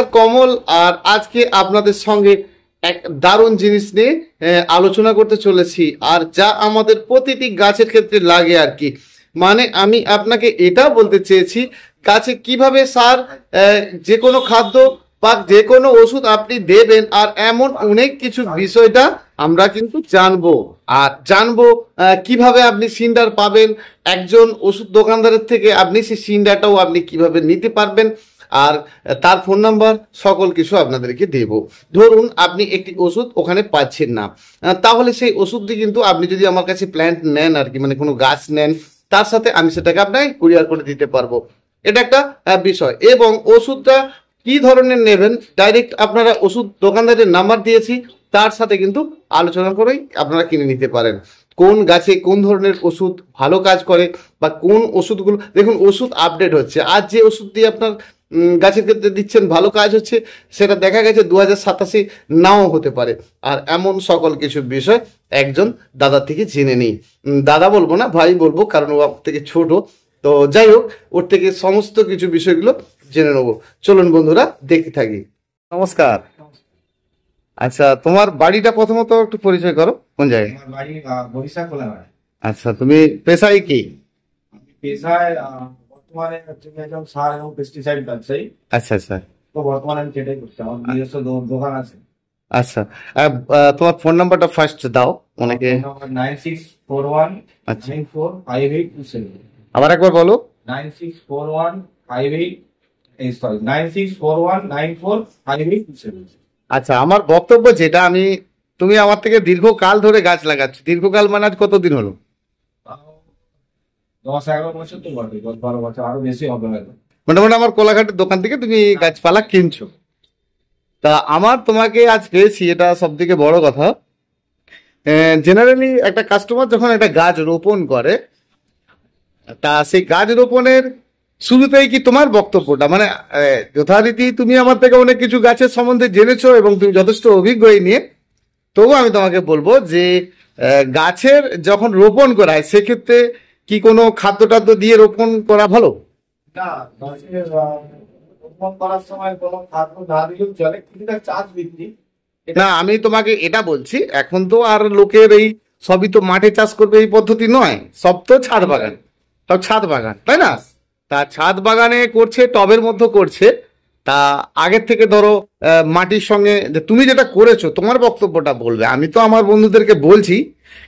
নমস্কার কমল। আর আজকে আপনাদের সঙ্গে এক দারুণ জিনিস নিয়ে আলোচনা করতে চলেছি, আর যা আমাদের প্রতিটি গাছের ক্ষেত্রে লাগে আর কি। মানে আমি আপনাকে এটা বলতে চেয়েছি, গাছে কিভাবে সার, যে কোনো খাদ্য বা যে কোনো ওষুধ আপনি দেবেন, আর এমন অনেক কিছু বিষয়টা আমরা কিন্তু জানবো। আর জানবো কিভাবে আপনি সিন্ডার পাবেন একজন ওষুধ দোকানদারের থেকে, আপনি সেই সিন্ডারটাও আপনি কিভাবে নিতে পারবেন, আর তার ফোন নাম্বার সকল কিছু আপনাদেরকে দেব। ধরুন আপনি একটি ওষুধ ওখানে পাচ্ছেন না, তাহলে সেই ওষুধটি কিন্তু আপনি যদি আমার কাছে প্ল্যান্ট নেন আর কি, মানে কোনো গাছ নেন, তার সাথে আমি সেটাকে আপনাকে কুরিয়ার করে দিতে পারবো। এটা একটা বিষয়। এবং ওষুধটা কি ধরনের নেবেন, ডাইরেক্ট আপনারা ওষুধ দোকানদারের নাম্বার দিয়েছি, তার সাথে কিন্তু আলোচনা করেই আপনারা কিনে নিতে পারেন। কোন গাছে কোন ধরনের ওষুধ ভালো কাজ করে, বা কোন ওষুধগুলো, দেখুন ওষুধ আপডেট হচ্ছে। আজ যে ওষুধ দিয়ে আপনার গাছের ক্ষেত্রে দিচ্ছেন ভালো কাজ হচ্ছে, সেটা দেখা গেছে 2027 নাও হতে পারে। আর এমন সকল কিছু বিষয় একজন দাদার থেকে জেনে নিই। দাদা বলবো না, ভাই বলবো, কারণ ও আমার থেকে ছোট। তো যাই হোক, ওর থেকে সমস্ত কিছু বিষয়গুলো জেনে নেবো। চলুন বন্ধুরা দেখতে থাকি। নমস্কার। আচ্ছা, তোমার বাড়িটা প্রথমত একটু পরিচয় করো, কোন জায়গায়? আমার বাড়ি বরিশাল কোলাঘাট। আচ্ছা, তুমি পেশায় কি? পেশায় বর্তমানে হচ্ছে কি একজন সার এবং পেস্টিসাইড ব্যবসায়ী। আচ্ছা আচ্ছা তো বর্তমানে আমি সেটাই করছি, আমার নিজস্ব দোকান আছে। আচ্ছা, তোমার ফোন নাম্বারটা ফার্স্ট দাও অনেকে। 9641945827। আবার একবার বলো। 9641945827। আচ্ছা, আমার বক্তব্য যেটা, তুমি আমার থেকে দীর্ঘকাল ধরে গাছ লাগাচ্ছ। দীর্ঘকাল মানে আজ কতদিন হলো? 10-11 বছর তো বটে, 10-12 বছর, আরো বেশি হবে হয়তো। মোটামুটি আমার কোলাঘাটের দোকান থেকে তুমি গাছপালা কিনছো। তা আমার তোমাকে আজ পেয়েছি, এটা সব থেকে বড় কথা। জেনারেলি একটা কাস্টমার যখন একটা গাছ রোপণ করে, তা সেই গাছ রোপণের শুরুতেই কি তোমার বক্তব্যটা, মানে যথারীতি তুমি আমার থেকে অনেক কিছু গাছের সম্বন্ধে জেনেছো এবং তুমি যথেষ্ট অভিজ্ঞ এই নিয়ে, তবু আমি তোমাকে বলবো যে গাছের যখন রোপণ করা হয়, সেক্ষেত্রে কি কোনো খাদ্য টাদ্য দিয়ে রোপণ করা ভালো? না, গাছের রোপণ করার সময় কোনো খাদ্য না দিলেও চলে, কিছুটা চাষ বৃদ্ধি। না, আমি তোমাকে এটা বলছি, এখন তো আর লোকের এই সবই তো মাঠে চাষ করবে এই পদ্ধতি নয়, সব তো ছাদ বাগান, সব ছাদ বাগান, তাই না? তা ছাদ বাগানে করছে, টবের মধ্যে করছে। তা আগের থেকে ধরো মাটির সঙ্গে তুমি যেটা করেছো, তোমার বক্তব্যটা বলবে। আমি তো আমার বন্ধুদেরকে বলছি,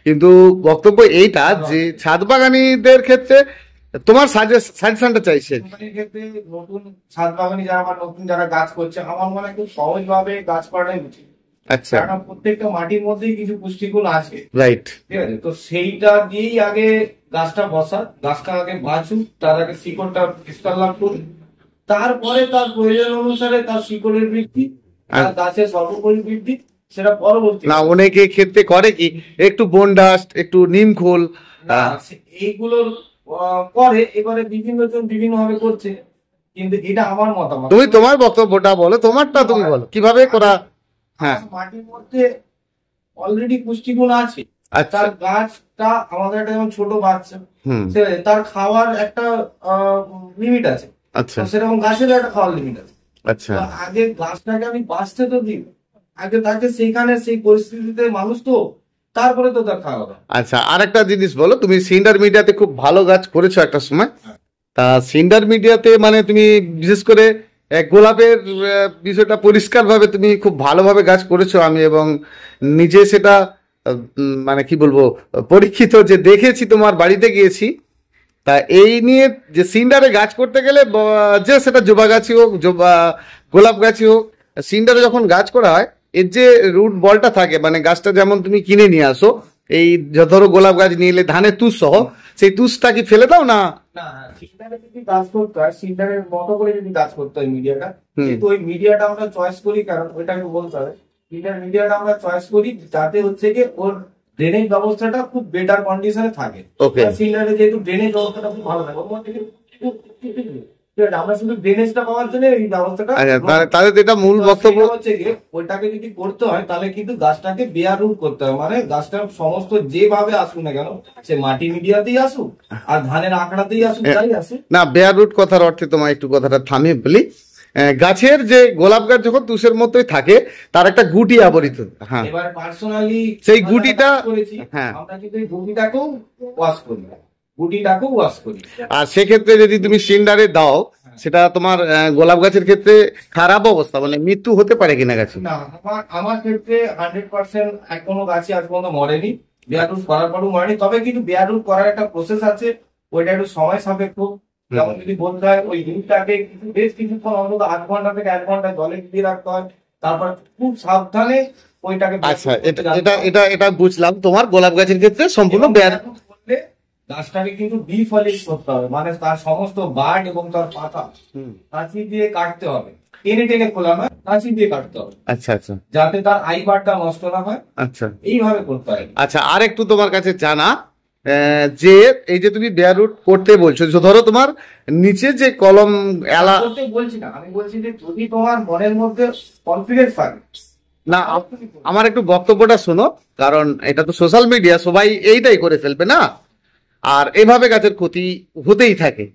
কিন্তু বক্তব্য এইটা যে ছাদ বাগানীদের ক্ষেত্রে তোমার সাজেশনটা চাইছে। ক্ষেত্রে নতুন ছাদ বাগানি যারা বা নতুন যারা গাছ করছে, আমার মনে হয় খুব সহজ ভাবে গাছ করাটাই উচিত। আচ্ছা, কারণ প্রত্যেকটা মাটির মধ্যেই কিছু পুষ্টিগুণ আছে, রাইট। ঠিক আছে? তো সেইটা দিয়েই আগে গাছটা বসা, গাছটা আগে বাঁচুক, তার আগে শিকড়টা বিস্তার লাভ করুক, তারপরে তার প্রয়োজন অনুসারে তার শিকড়ের বৃদ্ধি আর গাছের সর্বোপরি বৃদ্ধি, সেটা পরবর্তী। না, অনেকে ক্ষেত্রে করে কি, একটু বোন ডাস্ট, একটু নিম খোল, এইগুলোর করে। এবারে বিভিন্ন জন বিভিন্ন ভাবে করছে, কিন্তু এটা আমার মতামত। তুমি তোমার বক্তব্যটা বলো, তোমারটা তুমি বলো কিভাবে করা। হ্যাঁ, মাটির মধ্যে অলরেডি পুষ্টিগুণ আছে। আচ্ছা। তার গাছটা আমাদের একটা যেমন ছোট বাচ্চা, হুম, তার খাওয়ার একটা লিমিট আছে। আচ্ছা সেরকম গাছেরও একটা খাওয়ার লিমিট আছে। আচ্ছা। তো আগে গাছটাকে আমি বাঁচতে তো দিই, আগে তাকে সেইখানে সেই পরিস্থিতিতে মানুষ তো, তারপরে তো তার খাওয়া দাওয়া। আচ্ছা, আর একটা জিনিস বলো, তুমি সিন্ডার মিডিয়াতে খুব ভালো গাছ করেছো একটা সময়। তা সিন্ডার মিডিয়াতে মানে তুমি বিশেষ করে গোলাপের বিষয়টা পরিষ্কার ভাবে তুমি খুব ভালোভাবে গাছ করেছো। আমি এবং নিজে সেটা মানে কি বলবো, পরীক্ষিত যে দেখেছি, তোমার বাড়িতে গিয়েছি। তা এই নিয়ে যে সিন্ডারে গাছ করতে গেলে, যে সেটা জবা গাছই হোক, গোলাপ গাছই হোক, সিন্ডারে যখন গাছ করা হয়, এর যে রুট বলটা থাকে, মানে গাছটা যেমন তুমি কিনে নিয়ে আসো, এই ধরো গোলাপ গাছ নিয়ে এলে ধানের তুষ সহ, সেই তুষটা কি ফেলে দাও না? না, সিন্ডারে যদি গাছ করতে হয়, সিন্ডারের মতো করে যদি গাছ করতে হয় মিডিয়াটা, কিন্তু ওই মিডিয়াটা আমরা চয়েস করি, কারণ ওইটাকে বলতে হবে সিন্ডার মিডিয়াটা আমরা চয়েস করি যাতে হচ্ছে কি ওর ড্রেনেজ ব্যবস্থাটা খুব বেটার কন্ডিশনে থাকে। সিন্ডারে যেহেতু ড্রেনেজ ব্যবস্থাটা খুব ভালো থাকে, ওর মধ্যে আমরা শুধু ড্রেনেজটা পাওয়ার জন্য এই ব্যবস্থাটা, তাদের যেটা মূল বক্তব্য হচ্ছে কি ওইটাকে যদি করতে হয় তাহলে কিন্তু গাছটাকে বেয়ার রুট করতে হয়, মানে গাছটা সমস্ত যেভাবে আসুক না কেন, সে মাটি মিডিয়াতেই আসুক আর ধানের আঁকড়াতেই আসুক, তাই আসুক না। বেয়ার রুট কথার অর্থে তোমার একটু কথাটা থামিয়ে বলি। গাছের যে গোলাপ গাছ যখন তুষের মতোই থাকে তার একটা গুটি আবরিত। হ্যাঁ, এবার পার্সোনালি সেই গুটিটা করেছি, হ্যাঁ, আমরা কিন্তু এই গুটিটাকেও ওয়াশ করি, গুটিটাকেও ওয়াশ করি। আর সেক্ষেত্রে যদি তুমি সিন্ডারে দাও সেটা তোমার গোলাপ গাছের ক্ষেত্রে খারাপ অবস্থা মানে মৃত্যু হতে পারে কিনা গাছে? না, আমার ক্ষেত্রে 100% এখনো গাছে আজ পর্যন্ত মরেনি, বেয়ার রুট করার পরও মরেনি। তবে কিন্তু বেয়ার রুট করার একটা প্রসেস আছে, ওইটা একটু সময় সাপেক্ষ। যেমন যদি বলতে হয় ওই রুটটাকে বেশ কিছুক্ষণ অন্তত 8 ঘন্টা থেকে 1 ঘন্টা জলে দিয়ে রাখতে হয়, তারপর খুব সাবধানে ওইটাকে। আচ্ছা, এটা এটা এটা এটা বুঝলাম। তোমার গোলাপ গাছের ক্ষেত্রে সম্পূর্ণ বেয়ার করলে গাছটাকে কিন্তু ডিফলিশ করতে হবে, মানে তার সমস্ত বার্ড এবং তার পাতা কাঁচি দিয়ে কাটতে হবে, টেনে টেনে খোলা নয়, কাঁচি দিয়ে কাটতে হবে। আচ্ছা আচ্ছা, যাতে তার আই বারটা নষ্ট না হয়। আচ্ছা, এইভাবে করতে হয়। আচ্ছা, আর একটু তোমার কাছে জানা, যে এই যে তুমি বেয়ার রুট করতে বলছো, ধরো তোমার নিচে যে কলম এলা করতে বলছি না, আমি বলছি যে যদি তোমার মনের মধ্যে কনফিডেন্স থাকে। না, আমার একটু বক্তব্যটা শোনো, কারণ এটা তো সোশ্যাল মিডিয়া, সবাই এইটাই করে ফেলবে না, আর এইভাবে গাছের ক্ষতি হতেই থাকে।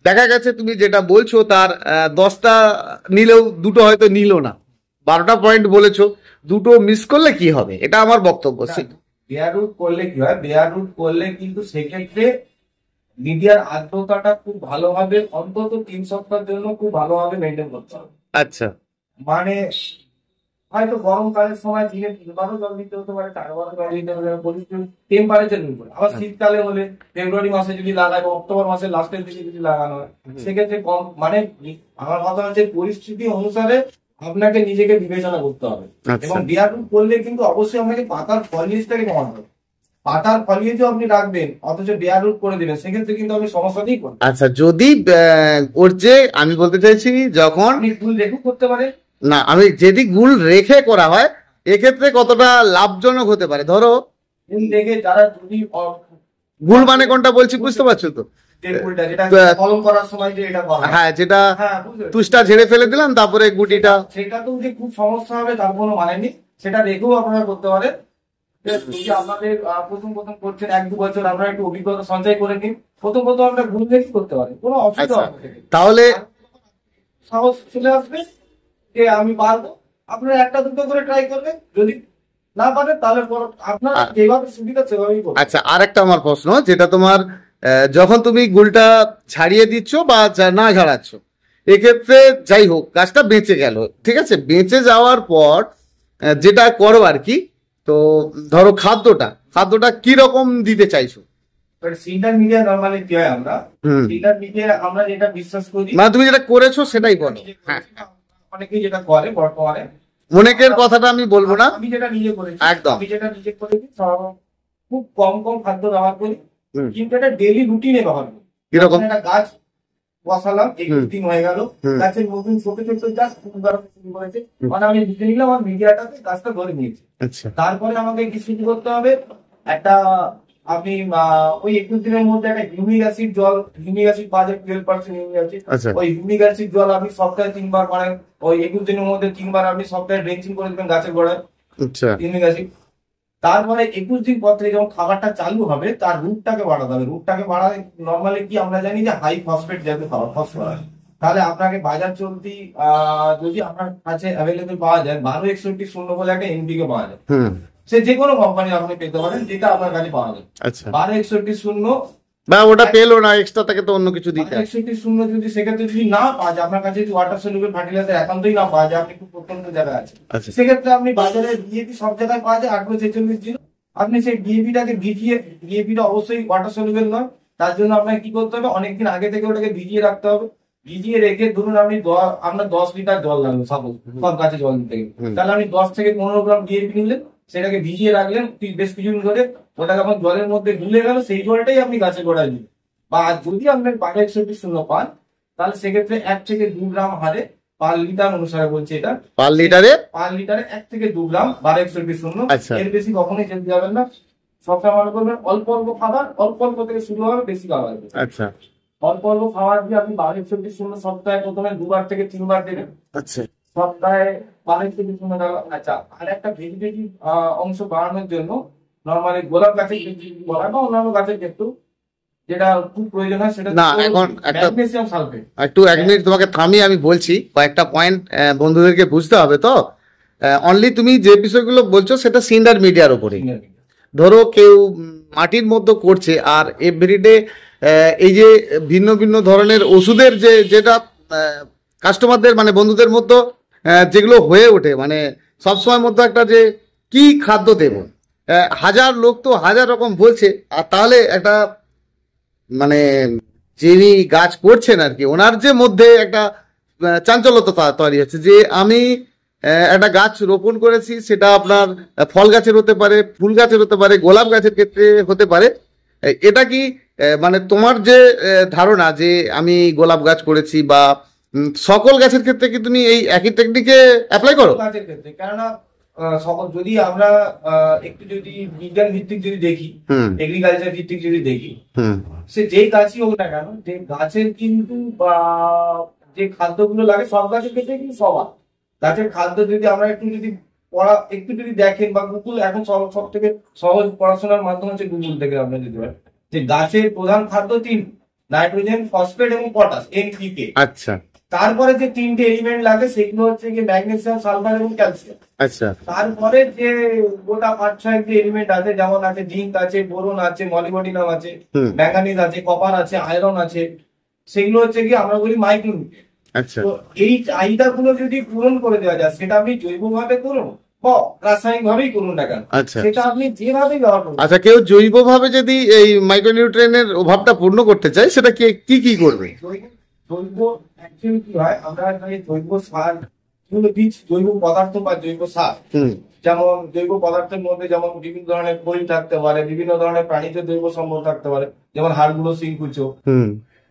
দেখা গেছে তুমি যেটা বলছো তার 10টা নিলেও দুটো হয়তো নিল না, 12টা পয়েন্ট বলেছো, দুটো মিস করলে কি হবে, এটা আমার বক্তব্য। বেয়ার রুট করলে কি হয়, বেয়ার রুট করলে কিন্তু সেক্ষেত্রে মিডিয়ার আর্দ্রতাটা খুব ভালোভাবে অন্তত 3 সপ্তাহের জন্য খুব ভালোভাবে মেনটেন করতে হবে। আচ্ছা, মানে হয়তো গরমকালের সময় দিনে 3 জল দিতে হতে পারে, 4 জল দিতে হতে পারে, টেম্পারেচার উপর। আবার শীতকালে হলে ফেব্রুয়ারি মাসে যদি লাগায় বা অক্টোবর মাসের লাস্টের দিকে যদি লাগানো হয় সেক্ষেত্রে কম, মানে আমার কথা হচ্ছে পরিস্থিতি অনুসারে আপনাকে নিজেকে বিবেচনা করতে হবে। এবং বেয়ার রুট করলে কিন্তু অবশ্যই আপনাকে পাতার ফলিয়েজটাকে কমাতে হবে। পাতার ফলিয়েজও আপনি রাখবেন অথচ বেয়ার রুট করে দিবেন, সেক্ষেত্রে কিন্তু আপনি সমস্যাতেই করবেন। আচ্ছা, যদি ওর যে আমি বলতে চাইছি যখন আপনি ফুল রেখু করতে পারেন না, আমি যদি গুল রেখে করা হয় এক্ষেত্রে কতটা লাভজনক হতে পারে? ধরো ফুল রেখে যারা যদি গুল মানে কোনটা বলছি বুঝতে পারছো তো? কলম করার সময় যে এটা করা, হ্যাঁ, যেটা হ্যাঁ, তুষটা ঝেড়ে ফেলে দিলাম তারপরে গুটিটা, সেটাতেও যে খুব সমস্যা হবে তার কোনো মানে নেই, সেটা রেখেও আপনারা করতে পারেন। যদি আপনাদের প্রথম করছেন 1-2 বছর, আপনারা একটু অভিজ্ঞতা সঞ্চয় করে নিন, প্রথম আমরা ভুল দেখি করতে পারেন, কোনো অসুবিধা হবে না। তাহলে সাহস চলে আসবে যে আমি পারবো। আপনারা 1-2 করে ট্রাই করবেন, যদি না পারেন তাহলে আপনার যেভাবে সুবিধা সেভাবেই করবেন। আচ্ছা, আর একটা আমার প্রশ্ন, যেটা তোমার যখন তুমি গুলটা ছাড়িয়ে দিচ্ছ বা না ঝাড়াচ্ছ, এক্ষেত্রে যাই হোক গাছটা বেঁচে গেল, ঠিক আছে, বেঁচে যাওয়ার পর যেটা করো আর কি, তো ধরো খাদ্যটা কি রকম দিতে চাইছো? সিডার মিডিয়া নরমালি কি হয়, আমরা সিডার মিডিয়া আমরা যেটা বিশ্বাস করি, মানে তুমি যেটা করেছো সেটাই বলো। হ্যাঁ, অনেকেই যেটা করে বর্তমানে, অনেকের কথাটা আমি বলবো না, আমি যেটা নিজে করেছি, একদম আমি যেটা নিজে করেছি খুব কম খাদ্য ব্যবহার করি, কিন্তু এটা ডেইলি রুটিনে ব্যবহার করি। কিরকম? একটা গাছ বসালাম, 21 দিন হয়ে গেল, গাছের নতুন ছোট ছোট গাছ শুরু করেছে, মানে আমি বুঝে নিলাম আমার মিডিয়াটাতে গাছটা ধরে নিয়েছে। তারপরে আমাকে কি শুরু করতে হবে, একটা আপনি ওই 21 দিনের মধ্যে একটা হিউমিক অ্যাসিড জল, হিউমিক অ্যাসিড পাওয়া যায় 12% হিউমিক অ্যাসিড, ওই হিউমিক অ্যাসিড জল আপনি সপ্তাহে 3 বার, মানে ওই 21 দিনের মধ্যে 3 বার আপনি সপ্তাহে ড্রেঞ্চিং করে দেবেন গাছের গোড়ায় হিউমিক অ্যাসিড। তারপরে 21 দিন পর থেকে যখন খাবারটা চালু হবে তার রুটটাকে বাড়াতে হবে। রুটটাকে বাড়াতে নর্মালি কি আমরা জানি যে হাই ফসফেট জাতীয় খাবার, ফসফরাস। তাহলে আপনাকে বাজার চলতি যদি আপনার কাছে অ্যাভেলেবেল পাওয়া যায় 1261 বলে একটা এনপিকে পাওয়া যায়, সে যে কোনো কোম্পানি আপনি পেতে পারেন, যেটা আপনার কাছে পাওয়া যায়। 1261 বা ওটা পেলো না, এক্সট্রা তাকে তো অন্য কিছু দিতে 1261 যদি সেক্ষেত্রে যদি না পাওয়া যায়, আপনার কাছে যদি ওয়াটার সলিউবল ফার্টিলাইজার একান্তই না পাওয়া যায়, আপনি খুব প্রত্যন্ত জায়গায় আছে, সেক্ষেত্রে আপনি বাজারে ডিএপি সব জায়গায় পাওয়া যায় 846 দিন, আপনি সেই ডিএপিটাকে ভিজিয়ে, ডিএপিটা অবশ্যই ওয়াটার সলিউবল নয়, তার জন্য আপনাকে কি করতে হবে, অনেকদিন আগে থেকে ওটাকে ভিজিয়ে রাখতে হবে। ভিজিয়ে রেখে ধরুন আপনি আপনার 10 লিটার জল লাগবে সাপোজ, সব গাছে জল দিতে, তাহলে আপনি 10 থেকে 15 গ্রাম ডিএপি নিলেন, সেটাকে ভিজিয়ে রাখলেন বেশ কিছুদিন ধরে, ওটা যখন জলের মধ্যে গুলে গেল সেই জলটাই আপনি গাছে গোড়ায় দিন। বা যদি আপনার 1261 পান তাহলে সেক্ষেত্রে 1 থেকে 2 গ্রাম হারে পার লিটার অনুসারে বলছে, এটা পার লিটারে 1 থেকে 2 গ্রাম 1261, এর বেশি কখনোই যেতে যাবেন না। সবসময় মনে করবেন অল্প খাবার, অল্প থেকে শুরু হবে, বেশি খাবার। আচ্ছা, অল্প খাবার দিয়ে আপনি 1261 সপ্তাহে প্রথমে 2 বার থেকে 3 বার দেবেন। আচ্ছা, সপ্তাহে 1261 টাকা। আচ্ছা, আর একটা ভেজিটেটিভ অংশ বাড়ানোর জন্য নর্মালি গোলাপ গাছের বলা বা অন্যান্য গাছের ক্ষেত্রেও যেটা খুব প্রয়োজন হয় সেটা না, এখন একটা ম্যাগনেসিয়াম সালফেট। একটু 1 মিনিট তোমাকে থামিয়ে আমি বলছি, কয়েকটা পয়েন্ট বন্ধুদেরকে বুঝতে হবে। তো অনলি তুমি যে বিষয়গুলো বলছো সেটা সিন্ডার মিডিয়ার উপরে। ধরো কেউ মাটির মধ্যে করছে, আর এভরিডে এই যে ভিন্ন ভিন্ন ধরনের ওষুধের যেটা কাস্টমারদের মানে বন্ধুদের মধ্যে যেগুলো হয়ে ওঠে, মানে সবসময় মধ্যে একটা যে কি খাদ্য দেব, হাজার লোক তো হাজার রকম বলছে। আর তাহলে একটা মানে যিনি গাছ করছেন আর কি, ওনার যে মধ্যে একটা চাঞ্চল্যতা তৈরি হচ্ছে যে আমি একটা গাছ রোপণ করেছি, সেটা আপনার ফল গাছের হতে পারে, ফুল গাছের হতে পারে, গোলাপ গাছের ক্ষেত্রে হতে পারে। এটা কি মানে তোমার যে ধারণা যে আমি গোলাপ গাছ করেছি বা সকল গাছের ক্ষেত্রে কি তুমি এই একই টেকনিকে অ্যাপ্লাই করো? গাছের ক্ষেত্রে কেননা সকল যদি আমরা একটু যদি বিজ্ঞান ভিত্তিক যদি দেখি, এগ্রিকালচার ভিত্তিক যদি দেখি, সে যেই গাছই হোক না কেন, যে গাছের কিন্তু যে খাদ্যগুলো লাগে সব গাছের ক্ষেত্রে কিন্তু সবার গাছের খাদ্য যদি আমরা একটু যদি একটু যদি দেখেন বা গুগল এখন সব থেকে সহজ পড়াশোনার মাধ্যম হচ্ছে গুগল থেকে আমরা যদি বলেন যে গাছের প্রধান খাদ্য 3: নাইট্রোজেন, ফসফেট এবং পটাশ, NPK। আচ্ছা। তারপরে যে 3টে এলিমেন্ট লাগে সেগুলো হচ্ছে কি ম্যাগনেসিয়াম, সালফার এবং ক্যালসিয়াম। আচ্ছা। তারপরে যে গোটা 5-6 যে এলিমেন্ট আছে, যেমন আছে জিঙ্ক আছে, বোরন আছে, মলিবডিনাম আছে, ম্যাঙ্গানিজ আছে, কপার আছে, আয়রন আছে, সেগুলো হচ্ছে কি আমরা বলি মাইক্রোনিউট্রিয়েন্ট। আচ্ছা। তো এই চাহিদাগুলো যদি পূরণ করে দেওয়া যায়, সেটা আপনি জৈবভাবে করুন বা রাসায়নিক ভাবেই করুন না কেন, সেটা আপনি যেভাবেই ব্যবহার করুন। আচ্ছা, কেউ জৈবভাবে যদি এই মাইক্রোনিউট্রিয়েন্টের অভাবটা পূর্ণ করতে চায়, সেটা কি করবে? জৈব অ্যাকচুয়ালি কি হয়, আমরা জৈব সার যেগুলো দিচ্ছি, জৈব পদার্থ বা জৈব সার, যেমন জৈব পদার্থের মধ্যে যেমন বিভিন্ন ধরনের খৈল থাকতে পারে, বিভিন্ন ধরনের প্রাণীজ জৈব সম্পদ থাকতে পারে, যেমন হাড়গুলো, শিংকুচো,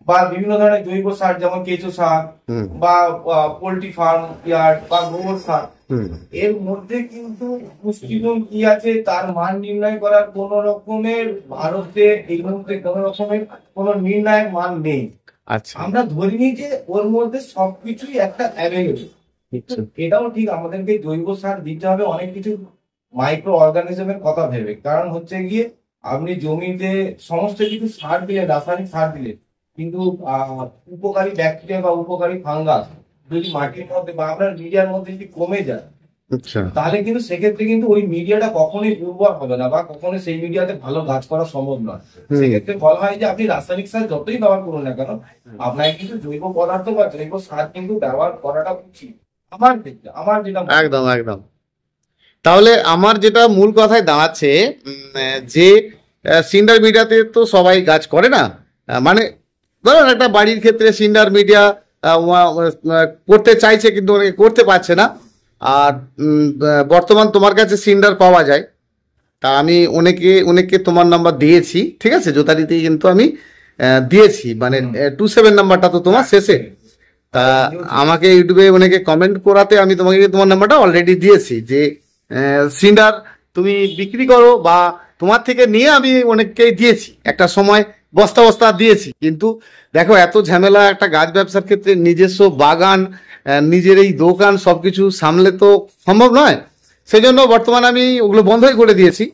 বা বিভিন্ন ধরনের জৈব সার যেমন কেঁচো সার বা পোল্ট্রি ফার্ম ইয়ার্ড বা গোবর সার। এর মধ্যে কিন্তু পুষ্টিগুণ কি আছে তার মান নির্ণয় করার কোন রকমের ভারতে এই মুহূর্তে কোন রকমের কোন নির্ণায়ক মান নেই। আচ্ছা, আমরা ধরি নিই যে ওর মধ্যে সবকিছুই একটা অ্যাভেলেবল। এটাও ঠিক, আমাদেরকে জৈব সার দিতে হবে অনেক কিছু মাইক্রো অর্গানিজমের কথা ভেবে। কারণ হচ্ছে গিয়ে আপনি জমিতে সমস্ত কিছু সার দিলে, রাসায়নিক সার দিলে, কিন্তু উপকারী ব্যাকটেরিয়া বা উপকারী ফাঙ্গাস যদি মাটির মধ্যে বা আপনার মিডিয়ার মধ্যে যদি কমে যায়, তাহলে কিন্তু সেক্ষেত্রে কিন্তু ওই মিডিয়াটা কখনোই উর্বর হবে না বা কখনোই সেই মিডিয়াতে ভালো গাছ করা সম্ভব নয়। সেক্ষেত্রে বলা হয় যে আপনি রাসায়নিক সার যতই ব্যবহার করুন না কেন, আপনাকে কিন্তু জৈব পদার্থ বা জৈব সার কিন্তু ব্যবহার করাটা উচিত আমার ক্ষেত্রে, আমার যেটা। একদম একদম। তাহলে আমার যেটা মূল কথায় দাঁড়াচ্ছে যে সিন্ডার মিডিয়াতে তো সবাই গাছ করে না, মানে ধরুন একটা বাড়ির ক্ষেত্রে সিন্ডার মিডিয়া করতে চাইছে কিন্তু অনেকে করতে পারছে না। আর বর্তমান তোমার কাছে সিন্ডার পাওয়া যায়, তা আমি অনেককে তোমার নাম্বার দিয়েছি, ঠিক আছে, যথারীতি কিন্তু আমি দিয়েছি, মানে 27 নাম্বারটা তো তোমার শেষে। তা আমাকে ইউটিউবে অনেকে কমেন্ট করাতে আমি তোমাকে তোমার নাম্বারটা অলরেডি দিয়েছি যে সিন্ডার তুমি বিক্রি করো, বা তোমার থেকে নিয়ে আমি অনেককেই দিয়েছি, একটা সময় বস্তা বস্তা দিয়েছি। কিন্তু দেখো এত ঝামেলা একটা গাছ ব্যবসার ক্ষেত্রে, নিজস্ব বাগান, নিজের এই দোকান সবকিছু সামলে তো সম্ভব নয়। সেই জন্য বর্তমানে আমি ওগুলো বন্ধই করে দিয়েছি।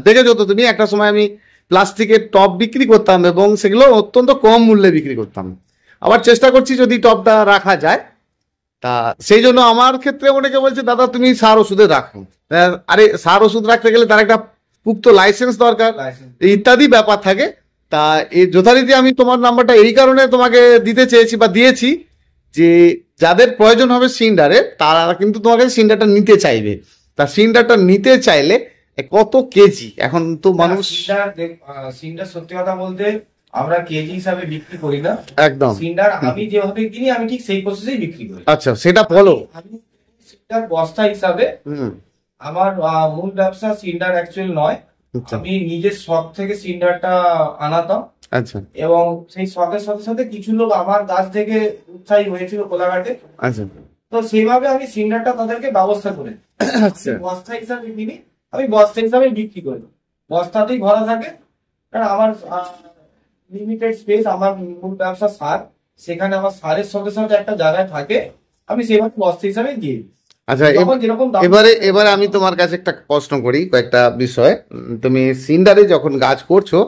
দেখেছো তো তুমি, একটা সময় আমি প্লাস্টিকের টব বিক্রি করতাম এবং সেগুলো অত্যন্ত কম মূল্যে বিক্রি করতাম। আবার চেষ্টা করছি যদি টবটা রাখা যায়। তা সেই জন্য আমার ক্ষেত্রে অনেকে বলছে দাদা তুমি সার ওষুধে রাখো। আরে সার ওষুধ রাখতে গেলে তার একটা পুক্ত লাইসেন্স দরকার, ইত্যাদি ব্যাপার থাকে। তা এই যথারীতি আমি তোমার নাম্বারটা এই কারণে তোমাকে দিতে চেয়েছি বা দিয়েছি যে যাদের প্রয়োজন হবে সিন্ডারে, তারা কিন্তু তোমাকে সিন্ডারটা নিতে চাইবে। তা সিন্ডারটা নিতে চাইলে কত কেজি এখন তো মানুষ সিন্ডার সত্যি কথা বলতে আমরা কেজি হিসাবে বিক্রি করি না। একদম সিন্ডার আমি যেভাবে কিনি আমি ঠিক সেই প্রসেসেই বিক্রি করি। আচ্ছা, সেটা বলো। আমি সিন্ডার বস্তা হিসাবে, আমার মূল ব্যবসা সিন্ডার অ্যাকচুয়াল নয়। আমি নিজের শখ থেকে সিন্ডারটা আনাতাম। আচ্ছা। এবং সেই শখের সাথে সাথে কিছু লোক আমার কাছ থেকে উৎসাহী হয়েছিল কোলাঘাটে। আচ্ছা। তো সেইভাবে আমি সিন্ডারটা তাদেরকে ব্যবস্থা করে বস্তা হিসাবে কিনি, আমি বস্তা হিসাবে বিক্রি করি। বস্তাতেই ভরা থাকে, কারণ আমার লিমিটেড স্পেস, আমার মূল ব্যবসা সার, সেখানে আমার সারের সাথে সাথে একটা জায়গায় থাকে, আমি সেভাবে বস্তা হিসাবে দিই। আচ্ছা, যখন যেরকম দাম এবারে আমি তোমার কাছে একটা প্রশ্ন করি, কয়েকটা বিষয়। তুমি সিন্ডারে যখন গাছ করছো,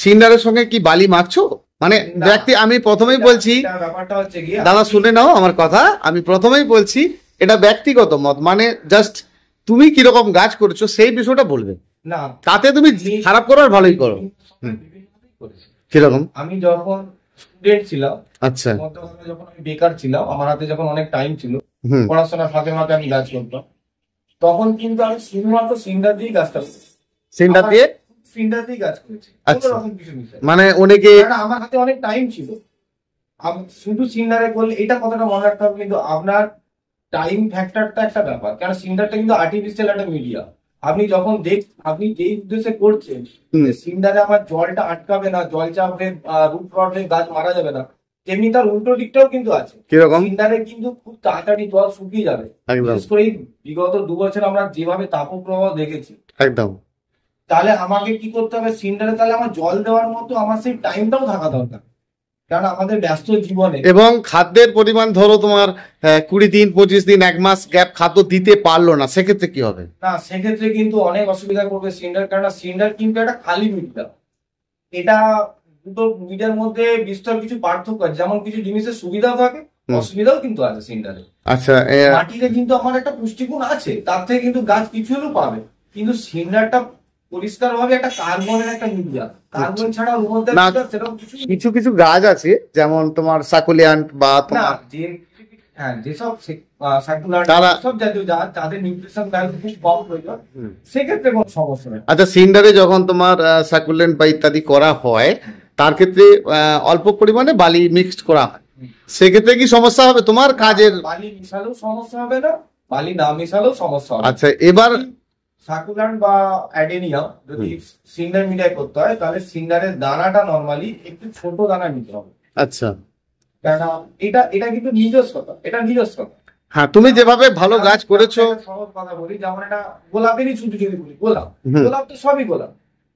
সিন্ডারের সঙ্গে কি বালি মাখছো? মানে না, ব্যক্তি, আমি প্রথমেই বলছি, ব্যাপারটা হচ্ছে কি, দাদা শুনে নাও আমার কথা, আমি প্রথমেই বলছি এটা ব্যক্তিগত মত, মানে জাস্ট তুমি কিরকম গাছ করছো সেই বিষয়টা বলবে, না তাতে তুমি খারাপ করো আর ভালোই করো। বিভিন্নভাবেই করেছি। কিরকম? আমি যখন স্টুডেন্ট ছিলাম, আচ্ছা। বর্তমানে যখন আমি বেকার ছিলাম, আমার হাতে যখন অনেক টাইম ছিল, হুম। পড়াশোনার ফাঁকে ফাঁকে আমি গাছ করতাম, তখন কিন্তু আমি শুধুমাত্র সিন্ডার দিয়েই গাছটা করেছি। সিন্ডার দিয়ে? সিন্ডার দিয়েই গাছ করেছি, আচ্ছা। কোনো রকম কিছু মিশাই। মানে অনেকে, কারণ আমার হাতে অনেক টাইম ছিল। শুধু সিন্ডারে করলে এটা কতটা মনে রাখতে হবে, কিন্তু আপনার টাইম ফ্যাক্টরটা একটা ব্যাপার, কারণ সিন্ডারটা কিন্তু আর্টিফিশিয়াল একটা মিডিয়া। আপনি যেই উদ্দেশ্যে করছেন, সিন্ডারে আমার জলটা আটকাবে না, জল চাপে রুট রডে গাছ মারা যাবে না, তেমনি তার উল্টো দিকটাও কিন্তু আছে। কিরকম? সিন্ডারে কিন্তু খুব তাড়াতাড়ি জল শুকিয়ে যাবে। বিশেষ করে এই বিগত 2 বছর আমরা যেভাবে তাপপ্রবাহ দেখেছি, একদম। তাহলে আমাকে কি করতে হবে, সিন্ডারে তাহলে আমার জল দেওয়ার মতো আমার সেই টাইমটাও থাকা দরকার, কারণ আমাদের ব্যস্ত জীবনে। এবং খাদ্যের পরিমাণ ধরো তোমার 20 দিন 25 দিন 1 মাস গ্যাপ খাদ্য দিতে পারলো না, সেক্ষেত্রে কি হবে? না, সেক্ষেত্রে কিন্তু অনেক অসুবিধা করবে সিন্ডার, কারণ সিন্ডার কিন্তু একটা খালি মিডিয়া। এটা দুটো মিডিয়ার মধ্যে বিস্তর কিছু পার্থক্য আছে, যেমন কিছু জিনিসের সুবিধাও থাকে, অসুবিধাও কিন্তু আছে সিন্ডারে। আচ্ছা। মাটিতে কিন্তু আমার একটা পুষ্টিগুণ আছে, তার থেকে কিন্তু গাছ কিছু হলেও পাবে, কিন্তু সিন্ডারটা পরিষ্কার ভাবে একটা কার্বনের একটা মিডিয়া, কার্বন ছাড়া ওর মধ্যে না, সেরকম কিছু কিছু কিছু গাছ আছে যেমন তোমার সাকুলিয়ান্ট বা না, তোমার যেসব সার্কুলার তারা- সব জাতীয় যাদের নিউট্রিশন ভ্যালু খুব কম প্রয়োজন, সেক্ষেত্রে কোনো সমস্যা নেই। আচ্ছা, সিন্ডারে যখন তোমার সাকুলেন্ট বা ইত্যাদি করা হয়, তার ক্ষেত্রে অল্প পরিমাণে বালি মিক্সড করা হয়, সেক্ষেত্রে কি সমস্যা হবে তোমার কাজের? বালি মিশালেও সমস্যা হবে না, বালি না মিশালেও সমস্যা হবে। আচ্ছা, এবার সাকুলান্ট বা অ্যাডেনিয়াম যদি সিন্ডার মিডিয়ায় করতে হয়, তাহলে সিন্ডারের দানাটা নরমালি একটু ছোট দানা নিতে হবে। আচ্ছা। কেননা এটা কিন্তু নিজস্বতা, এটা নিজস্বতা। হ্যাঁ, তুমি যেভাবে ভালো গাছ করেছো। একটা সহজ কথা বলি, যেমন এটা গোলাপেরই শুধু যদি বলি, গোলাপ তো সবই গোলাপ,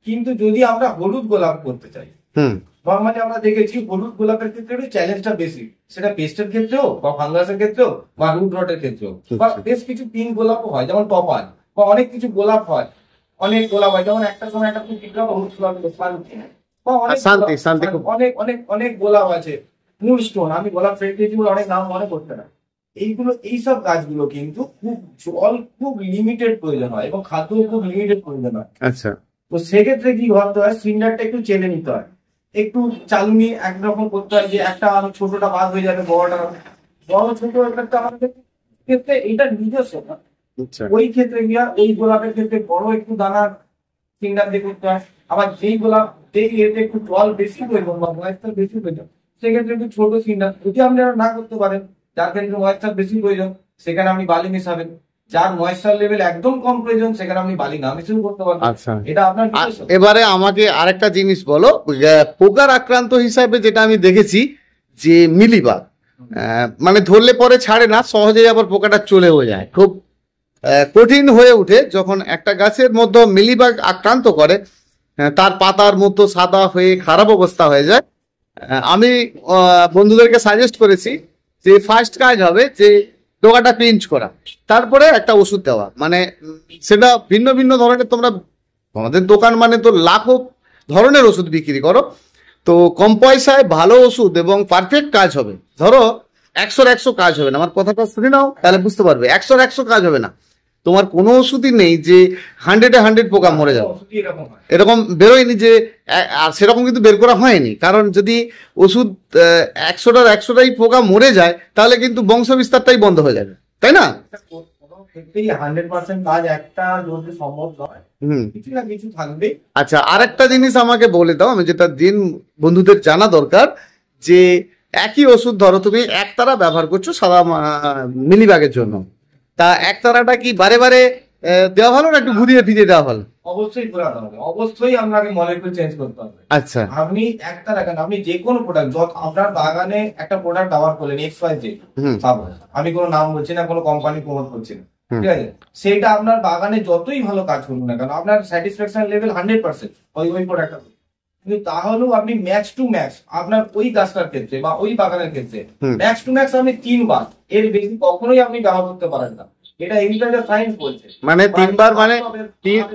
কিন্তু যদি আমরা হলুদ গোলাপ করতে চাই, হুম। নর্মালি আমরা দেখেছি হলুদ গোলাপের ক্ষেত্রে একটু চ্যালেঞ্জটা বেশি, সেটা পেস্টের ক্ষেত্রেও বা ফাঙ্গাসের ক্ষেত্রেও বা রুট রটের ক্ষেত্রেও, বা বেশ কিছু পিঙ্ক গোলাপও হয়, যেমন টপাল, বা অনেক কিছু গোলাপ হয়, অনেক গোলাপ হয়, যেমন একটা সময় একটা খুব বিখ্যাত হলুদ গোলাপ ছিল, শান্তি, বা অনেক শান্তি খুব অনেক অনেক অনেক গোলাপ আছে, মুনস্টোন, আমি গোলাপ ফ্রেন্ড দিয়েছি বলে অনেক নাম মনে করতে না। এইসব গাছগুলো কিন্তু খুব জল খুব লিমিটেড প্রয়োজন হয় এবং খাদ্য খুব লিমিটেড প্রয়োজন হয়। আচ্ছা। তো সেক্ষেত্রে কি করতে হয়, সিন্ডারটা একটু চেলে নিতে হয়, একটু চালুনি একরকম করতে হয়, যে একটা ছোটটা বাদ হয়ে যাবে, বড়টা বড় ছোট একটা আমাদের ক্ষেত্রে এইটা নিজস্ব না। আচ্ছা। ওই ক্ষেত্রে কি হয়, ওই গোলাপের ক্ষেত্রে বড় একটু দানার সিন্ডার দিয়ে করতে হয়, আবার যেই গোলাপ যেই এতে একটু জল বেশি প্রয়োজন বা ময়েশ্চার বেশি প্রয়োজন, সেক্ষেত্রে একটু ছোট সিন্ডার। যদি আপনি না করতে পারেন, যার ক্ষেত্রে ময়েশ্চার বেশি প্রয়োজন, সেখানে আপনি বালি মেশাবেন, যার ময়েশ্চার লেভেল একদম কম প্রয়োজন, সেখানে আপনি বালি না মিশিয়ে করতে পারবেন। আচ্ছা। এটা আপনার এবারে আমাকে আরেকটা জিনিস বলো, পোকার আক্রান্ত হিসাবে যেটা আমি দেখেছি যে মিলিবাগ, মানে ধরলে পরে ছাড়ে না, সহজেই আবার পোকাটা চলেও যায়, খুব কঠিন হয়ে উঠে যখন একটা গাছের মধ্যে মিলিবাগ আক্রান্ত করে, তার পাতার মতো সাদা হয়ে খারাপ অবস্থা হয়ে যায়। আমি বন্ধুদেরকে সাজেস্ট করেছি যে ফার্স্ট কাজ হবে যে ডোকাটা পিঞ্চ করা, তারপরে একটা ওষুধ দেওয়া, মানে সেটা ভিন্ন ভিন্ন ধরনের, তোমরা আমাদের দোকান মানে তো লাখো ধরনের ওষুধ বিক্রি করো, তো কম পয়সায় ভালো ওষুধ এবং পারফেক্ট কাজ হবে। ধরো 100-100 কাজ হবে না, আমার কথাটা শুনে নাও তাহলে বুঝতে পারবে। 100-100 কাজ হবে না, তোমার কোনো ওষুধই নেই যে 100-100 পোকা মরে যাবে, এরকম বেরোয়নি যে, আর সেরকম কিন্তু বের করা হয়নি, কারণ যদি ওষুধ 100টাই পোকা মরে যায়, তাহলে কিন্তু বংশ বিস্তারটাই বন্ধ হয়ে যাবে, তাই না? 100% কাজ একটা যদি সম্ভব নয়, কিছু না কিছু থাকবে। আচ্ছা, আরেকটা জিনিস আমাকে বলে দাও, আমি যেটা দিন বন্ধুদের জানা দরকার, যে একই ওষুধ ধরো তুমি একতারা ব্যবহার করছো সাদা মিলিবাগের জন্য, তা একতারাটা কি বারে বারে দেওয়া ভালো না একটু ঘুরিয়ে ফিরিয়ে দেওয়া ভালো? অবশ্যই ঘোরাতে হবে, অবশ্যই আপনাকে মলিকিউল চেঞ্জ করতে হবে। আচ্ছা। আপনি একটা রাখেন, আপনি যে কোনো প্রোডাক্ট, যত আপনার বাগানে একটা প্রোডাক্ট ব্যবহার করলেন XYZ, আমি কোনো নাম বলছি না, কোনো কোম্পানি প্রমোট করছি না, ঠিক আছে, সেটা আপনার বাগানে যতই ভালো কাজ করুন না কেন, আপনার স্যাটিসফ্যাকশন লেভেল 100% ওই প্রোডাক্টটা, কিন্তু তাহলেও আপনি ম্যাক্স টু ম্যাক্স আপনার ওই গাছটার ক্ষেত্রে বা ওই বাগানের ক্ষেত্রে ম্যাক্স টু ম্যাক্স আপনি 3 বার, এর বেশি কখনোই আপনি ব্যবহার করতে পারেন না। এটা এগ্রিকালচার সায়েন্স বলছে। মানে 3 বার,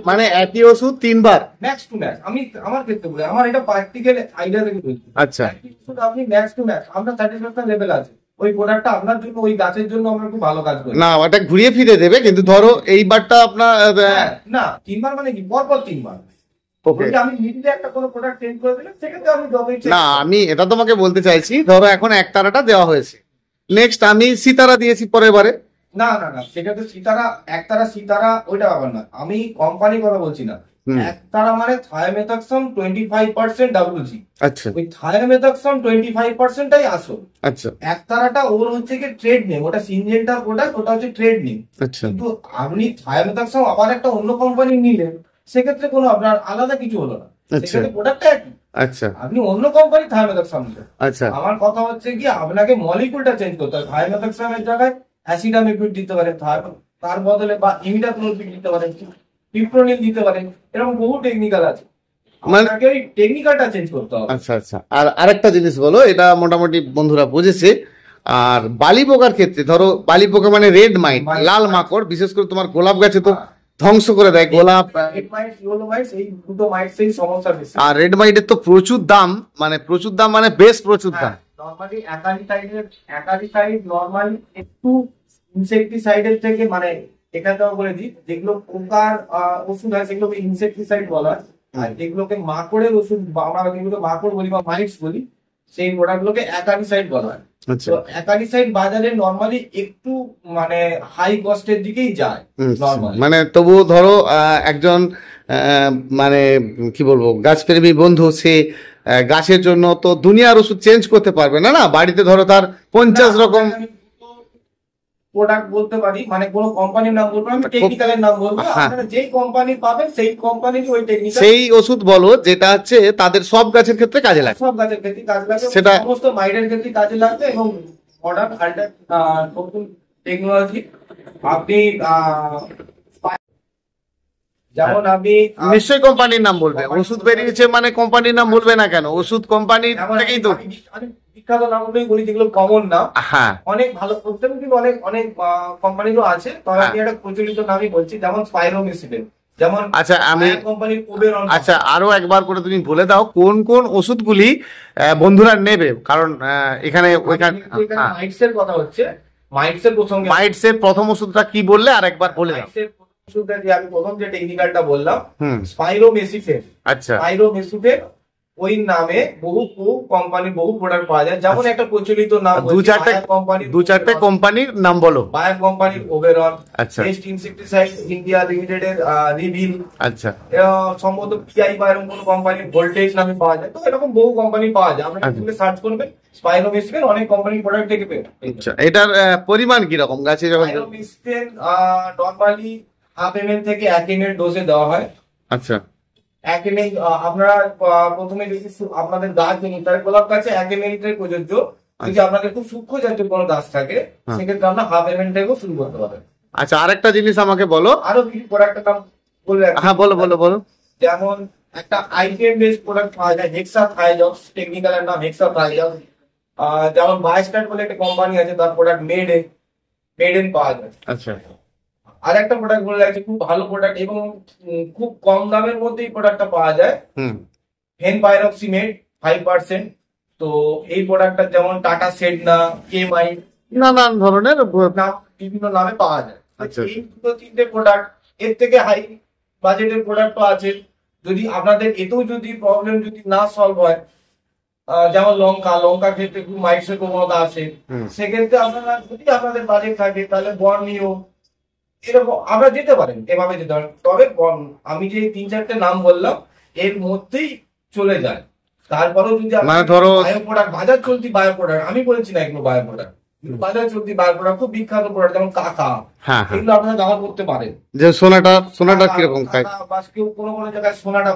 মানে একই ওষুধ 3 বার ম্যাক্স টু ম্যাক্স। আমি আমার ক্ষেত্রে বলি, আমার এটা প্র্যাকটিক্যাল আইডিয়া থেকে বলছি। আচ্ছা, আপনি ম্যাক্স টু ম্যাক্স আপনার স্যাটিসফ্যাকশন লেভেল আছে, ওই প্রোডাক্টটা আপনার জন্য, ওই গাছের জন্য আমরা খুব ভালো কাজ করি। না ওটা ঘুরিয়ে ফিরে দেবে, কিন্তু ধরো এইবারটা আপনার না 3 বার মানে কি পরপর 3 বার। ওকে, আমি মিডিলে একটা কোনো প্রোডাক্ট চেঞ্জ করে দিলাম, সেক্ষেত্রে আমি যত ইচ্ছে। না আমি এটা তোমাকে বলতে চাইছি, ধরো এখন একতারাটা দেওয়া হয়েছে, নেক্সট আমি সিতারা দিয়েছি পরের বারে। না না না, সেক্ষেত্রে সিতারা, একতারা সিতারা ওইটা ব্যাপার না, আমি কোম্পানির কথা বলছি না। একতারা মানে থায়ামেথাক্সাম 25% WG। আচ্ছা, ওই থায়ামেথাক্সাম 25%টাই আসল। আচ্ছা, একতারাটা ওর হচ্ছে কি ট্রেড নেম, ওটা সিনজেন্টার প্রোডাক্ট, ওটা হচ্ছে ট্রেড নেম। আচ্ছা, কিন্তু আপনি থায়ামেথাক্সাম আবার একটা অন্য কোম্পানি নিলেন, সেক্ষেত্রে কোনো আপনার আলাদা কিছু হলো না, সেক্ষেত্রে প্রোডাক্টটা একই। আচ্ছা, আপনি অন্য কোম্পানি থায়ামেথাক্সাম নিলেন, আচ্ছা, আমার কথা হচ্ছে কি আপনাকে মলিকুলটা চেঞ্জ করতে হবে। থায়ামেথাক্সামের জায়গায় অ্যাসিডামিপিড দিতে পারেন, তার বদলে বা ইমিডাক্লোপিড দিতে পারেন, পিপ্রোনিল দিতে পারেন, এরকম বহু টেকনিক্যাল আছে, আপনাকে ওই টেকনিক্যালটা চেঞ্জ করতে হবে। আচ্ছা, আচ্ছা। আর আরেকটা জিনিস বলো, এটা মোটামুটি বন্ধুরা বুঝেছে। আর বালি পোকার ক্ষেত্রে ধরো, বালি পোকা মানে রেড মাইট, লাল মাকড়, বিশেষ করে তোমার গোলাপ গাছে তো ধ্বংস করে দেয় গোলাপ। রেড মাইট, ইয়েলো মাইট, এই দুটো মাইট সেই সমস্যা বেশি। আর রেড মাইটের তো প্রচুর দাম, মানে প্রচুর দাম, মানে বেশ প্রচুর দাম। নরমালি অ্যাকারিসাইড নরমালি একটু ইনসেক্টিসাইডের থেকে, মানে এখানে তো বলে দিই, যেগুলো পোকার ওষুধ হয় সেগুলোকে ইনসেক্টিসাইড বলা হয়, আর যেগুলোকে মাকড়ের ওষুধ বা আমরা যেগুলোকে মাকড় বলি বা মাইটস বলি, সেই প্রোডাক্টগুলোকে অ্যাকারিসাইড বলা হয়। তো অ্যাকারিসাইড বাজারে নরমালি একটু মানে হাই কস্টের দিকেই যায় নরমালি। মানে তবুও ধরো একজন মানে কি বলবো, গাছপ্রেমী বন্ধু, সে গাছের জন্য তো দুনিয়ার ওষুধ চেঞ্জ করতে পারবে না, না বাড়িতে ধরো তার 50 রকম প্রোডাক্ট বলতে পারি, মানে কোন কোম্পানির নাম বলবো, আমি টেকনিক্যালের নাম বলবো। আপনারা যেই কোম্পানি পাবেন সেই কোম্পানির ওই টেকনিক্যাল, সেই ওষুধ বলো যেটা হচ্ছে তাদের সব গাছের ক্ষেত্রে কাজে লাগে, সব গাছের ক্ষেত্রে কাজে লাগে, সেটা সমস্ত মাইটের ক্ষেত্রে কাজে লাগবে। এবং মডার্ন নতুন টেকনোলজি আপনি যেমন আপনি নিশ্চয়ই কোম্পানির নাম বলবে, ওষুধ বেরিয়েছে মানে কোম্পানির নাম বলবে না কেন? ওষুধ কোম্পানির থেকেই তো। বিখ্যাত নামগুলোই বলি, যেগুলো কমন নাম। হ্যাঁ, অনেক ভালো প্রত্যেক, কিন্তু অনেক অনেক কোম্পানিরও আছে, তবে আমি একটা প্রচলিত নামই বলছি, যেমন স্পাইরোমেসিডেন, যেমন আচ্ছা আমি কোম্পানির ওবেরন। আচ্ছা আরো একবার করে তুমি বলে দাও কোন কোন ওষুধগুলি বন্ধুরা নেবে, কারণ এখানে মাইটস এর কথা হচ্ছে, মাইটস এর প্রসঙ্গে, মাইটস এর প্রথম ওষুধটা কি বললে আর একবার বলে দাও। আমি প্রথম যে টেকনিক্যালটা বললাম, স্পাইরোমেসিফেন। আচ্ছা, স্পাইরোমেসিফেন ওই নামে বহু কোম্পানির বহু প্রোডাক্ট পাওয়া যায়, যেমন একটা প্রচলিত নাম দু চারটে কোম্পানির নাম বলো। বায়ার কোম্পানির ওবেরন, আচ্ছা, বেস্ট ইনসেক্টিসাইড ইন্ডিয়া লিমিটেড এর রিভিল, আচ্ছা, সম্ভবত পিআই বা এরকম কোন কোম্পানির ভোল্টেজ নামে পাওয়া যায়। তো এরকম বহু কোম্পানি পাওয়া যায়, আপনারা গুগলে সার্চ করবেন স্পাইরোমেসিফেন, অনেক কোম্পানির প্রোডাক্ট দেখে পেয়ে। আচ্ছা, এটার পরিমাণ কি রকম গাছে যখন? স্পাইরোমেসিফেন নরমালি 1/2 ml থেকে 1 ml ডোজে দেওয়া হয়। আচ্ছা, 1 ml আপনারা প্রথমে যদি আপনাদের গাছ অনুসারে, গোলাপ গাছে 1 ml প্রযোজ্য। যদি আপনাদের খুব সূক্ষ্ম জাতীয় কোনো গাছ থাকে, সেক্ষেত্রে আপনার 1/2 ml থেকেও শুরু করতে পারেন। আচ্ছা, আরেকটা জিনিস আমাকে বলো, আরো কিছু প্রোডাক্টের নাম বলে। হ্যাঁ বলো বলো বলো। যেমন একটা আইটেম বেস প্রোডাক্ট পাওয়া যায়, হেক্সাথাইজক্স, টেকনিক্যালের নাম হেক্সাথাইজক্স। যেমন বায়োস্ট্যাট বলে একটা কোম্পানি আছে, তার প্রোডাক্ট মেডেন পাওয়া যায়। আচ্ছা, আর একটা প্রোডাক্ট বলে রাখছি, খুব ভালো প্রোডাক্ট এবং খুব কম দামের মধ্যেই প্রোডাক্টটা পাওয়া যায়, ফেনপাইরক্সিমেট 5%। তো এই প্রোডাক্টটা যেমন টাটা সেডনা, কেমাই, নানান ধরনের নাম বিভিন্ন নামে পাওয়া যায়। আচ্ছা, এই দুটো তিনটে প্রোডাক্ট, এর থেকে হাই বাজেটের প্রোডাক্টও আছে। যদি আপনাদের এতেও যদি প্রবলেম যদি না সলভ হয়, যেমন লঙ্কা ক্ষেত্রে খুব মাইটসের প্রবণতা আছে, সেক্ষেত্রে আপনারা যদি আপনাদের বাজেট থাকে তাহলে বর্নিও, এরকম আমরা যেতে পারেন, এভাবে যেতে পারেন। তবে আমি যে 3-4টে নাম বললাম এর মধ্যেই চলে যায়। তারপরেও যদি মানে ধরো বায়ো প্রোডাক্ট, বাজার চলতি বায়ো প্রোডাক্ট, আমি বলছি না এগুলো বায়ো প্রোডাক্ট, বাজার চলতি বায়ো প্রোডাক্ট খুব বিখ্যাত প্রোডাক্ট, যেমন কাকা, এগুলো আপনারা ব্যবহার করতে পারেন। যে সোনাটা কিরকম খায়, কেউ কোনো জায়গায় সোনাটা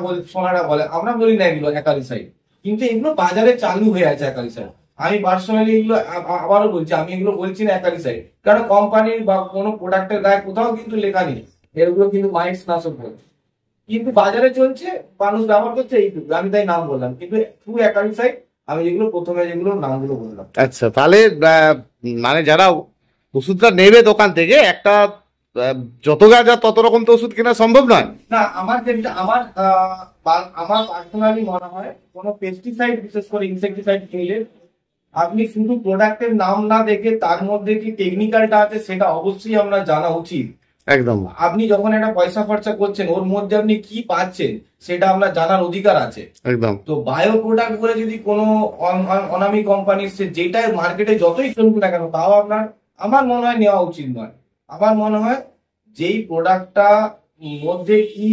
বলে, আমরা বলি না এগুলো অ্যাকারিসাইড, কিন্তু এগুলো বাজারে চালু হয়ে আছে অ্যাকারিসাইড। আমি পার্সোনালি এগুলো আবারও বলছি, আমি এগুলো বলছি না অ্যাকারিসাইড, কারণ কোম্পানির বা কোনো প্রোডাক্টের গায়ে কোথাও কিন্তু লেখা নেই এগুলো কিন্তু মাইটস নাশক বলে, কিন্তু বাজারে চলছে, মানুষ ব্যবহার করছে, এইটুকু আমি তাই নাম বললাম। কিন্তু ট্রু অ্যাকারিসাইড আমি যেগুলো প্রথমে যেগুলো নামগুলো বললাম। আচ্ছা, তাহলে মানে যারা ওষুধটা নেবে দোকান থেকে, একটা যত গাছ আর তত রকম তো ওষুধ কেনা সম্ভব নয়। না, আমার যেটা আমার পার্সোনালি মনে হয় কোনো পেস্টিসাইড, বিশেষ করে ইনসেক্টিসাইড কিনলে আপনি শুধু প্রোডাক্টের নাম না দেখে তার মধ্যে কি টেকনিক্যালটা আছে সেটা অবশ্যই আমরা জানা উচিত। একদম। আপনি যখন একটা পয়সা খরচা করছেন ওর মধ্যে আপনি কি পাচ্ছেন সেটা আমরা জানার অধিকার আছে। একদম। তো বায়ো প্রোডাক্ট বলে যদি কোনো অনামি কোম্পানির সে যেটা মার্কেটে যতই চলুক না কেন তাও আমার মনে হয় নেওয়া উচিত নয়। আমার মনে হয় যেই প্রোডাক্টটা মধ্যে কি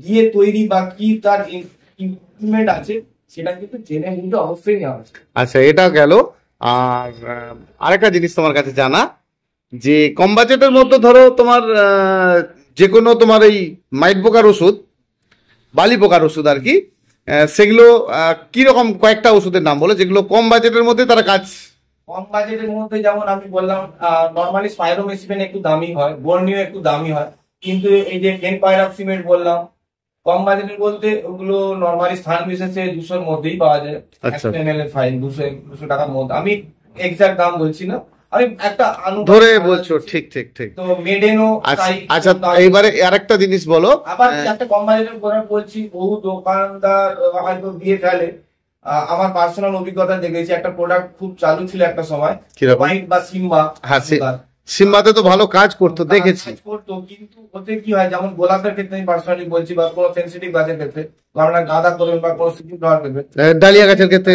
দিয়ে তৈরি বা কি তার ইনস্ট্রুমেন্ট আছে সেটা কিন্তু জেনে কিন্তু অবশ্যই নেওয়া উচিত। আচ্ছা, এটা গেল। আর আরেকটা জিনিস তোমার কাছে জানা, যে কম বাজেটের মধ্যে ধরো তোমার যে কোনো তোমার এই মাইট পোকার ওষুধ, বালি পোকার ওষুধ আর কি, সেগুলো কিরকম কয়েকটা ওষুধের নাম বলো যেগুলো কম বাজেটের মধ্যে তারা কাজ। কম বাজেটের মধ্যে যেমন আমি বললাম নর্মালি স্পাইরোমেসিফেন একটু দামি হয়, বর্নিও একটু দামি হয়, কিন্তু এই যে ফেনপাইরাক্সিমেট বললাম কম বাজেটের বলতে ওগুলো নর্মালি স্থান বিশেষে 200-র মধ্যেই পাওয়া যায়। 100 ml এর ফাইল 200 টাকার মধ্যে, আমি এক্সাক্ট দাম বলছি না, আমি একটা ধরে বলছো। ঠিক ঠিক ঠিক। তো মেডেনো। আচ্ছা, এইবারে আরেকটা জিনিস বলো। আবার একটা কম বাজেটের প্রোডাক্ট বলছি, বহু দোকানদার হয়তো দিয়ে ফেলে। আমার পার্সোনাল অভিজ্ঞতা দেখেছি, একটা প্রোডাক্ট খুব চালু ছিল একটা সময়, হোয়াইট বা সিম্বা। হ্যাঁ, সিম্বাতে তো ভালো কাজ করতো, দেখেছি করতো, কিন্তু ওতে কি হয়, যেমন গোলাপের ক্ষেত্রে আমি পার্সোনালি বলছি বা কোনো সেন্সিটিভ গাছের ক্ষেত্রে, আমরা গাঁদা করবেন বা কোনো সিটি ফ্লাওয়ার ক্ষেত্রে, ডালিয়া গাছের ক্ষেত্রে,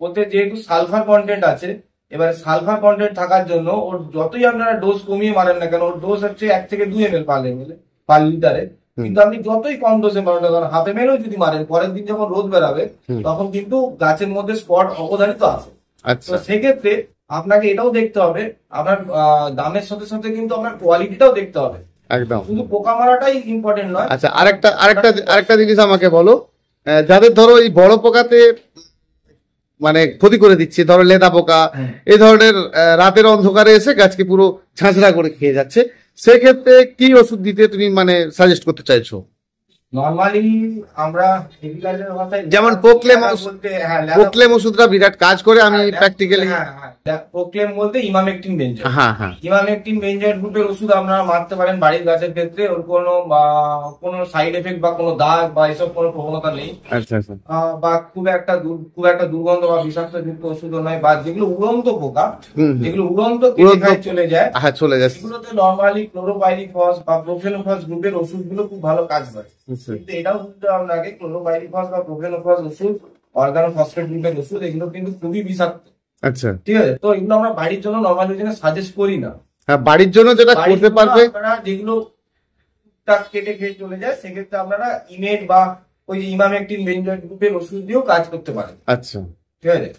ওতে যেহেতু সালফার কন্টেন্ট আছে, এবারে সালফার কন্টেন্ট থাকার জন্য ওর যতই আপনারা ডোজ কমিয়ে মারেন না কেন, ওর ডোজ হচ্ছে 1 থেকে 2 ml পার লিটারে। কিন্তু আপনি যতই কম ডোজে মারেন না কেন, হাফ ml যদি মারেন, পরের দিন যখন রোদ বেরাবে তখন কিন্তু গাছের মধ্যে স্পট অবধারিত আছে। তো সেক্ষেত্রে আপনাকে এটাও দেখতে হবে, আপনার দামের সাথে সাথে কিন্তু আপনার কোয়ালিটিটাও দেখতে হবে। একদম, শুধু পোকা মারাটাই ইম্পর্টেন্ট নয়। আচ্ছা, আরেকটা জিনিস আমাকে বলো, যাদের ধরো এই বড় পোকাতে মানে ক্ষতি করে দিচ্ছে, ধরো লেদা পোকা, এই ধরনের রাতের অন্ধকারে এসে গাছকে পুরো ঝাঁঝরা করে খেয়ে যাচ্ছে, সেক্ষেত্রে কি ওষুধ দিতে তুমি মানে সাজেস্ট করতে চাইছো? নরমালি আমরা যেমন প্রোক্লেম ওষুধটা বিরাট কাজ করে, আমি প্র্যাকটিক্যালি প্রোক্লেম বলতে ইমামেকটিন বেঞ্জয়েড। হ্যাঁ হ্যাঁ, ইমামেকটিন বেঞ্জয়েড গ্রুপের ওষুধ আপনারা মারতে পারেন বাড়ির গাছের ক্ষেত্রে, ওর কোনো সাইড এফেক্ট বা কোনো দাগ বা এসব কোনো প্রবণতা নেই। আচ্ছা আচ্ছা। বা খুব একটা দুর্গন্ধ বা বিষাক্ত যুক্ত ওষুধ নয়। বা যেগুলো উড়ন্ত পোকা, যেগুলো উড়ন্ত চলে যায়, হ্যাঁ চলে যায়, সেগুলোতে নরমালি ক্লোরোপাইরিফস বা প্রোফেনোফস গ্রুপের ওষুধগুলো খুব ভালো কাজ করে। কিন্তু এটাও বুঝতে হবে আগে, ক্লোরোপাইরিফস বা প্রোফেনোফস ওষুধ, অর্গানোফসফেট গ্রুপের ওষুধ, এগুলো কিন্তু খুবই বিষাক্ত। আচ্ছা, ঠিক আছে। তো এগুলো আমরা বাড়ির জন্য নরমালি সাজেস্ট করি না। হ্যাঁ, বাড়ির জন্য যেটা করতে পারবে, আপনারা যেগুলো কেটে খেয়ে চলে যায়, সেক্ষেত্রে আপনারা ইমেড বা ওই যে ইমামেকটিন বেঞ্জয়েড গ্রুপের ওষুধ দিয়েও কাজ করতে পারেন। আচ্ছা, ঠিক আছে।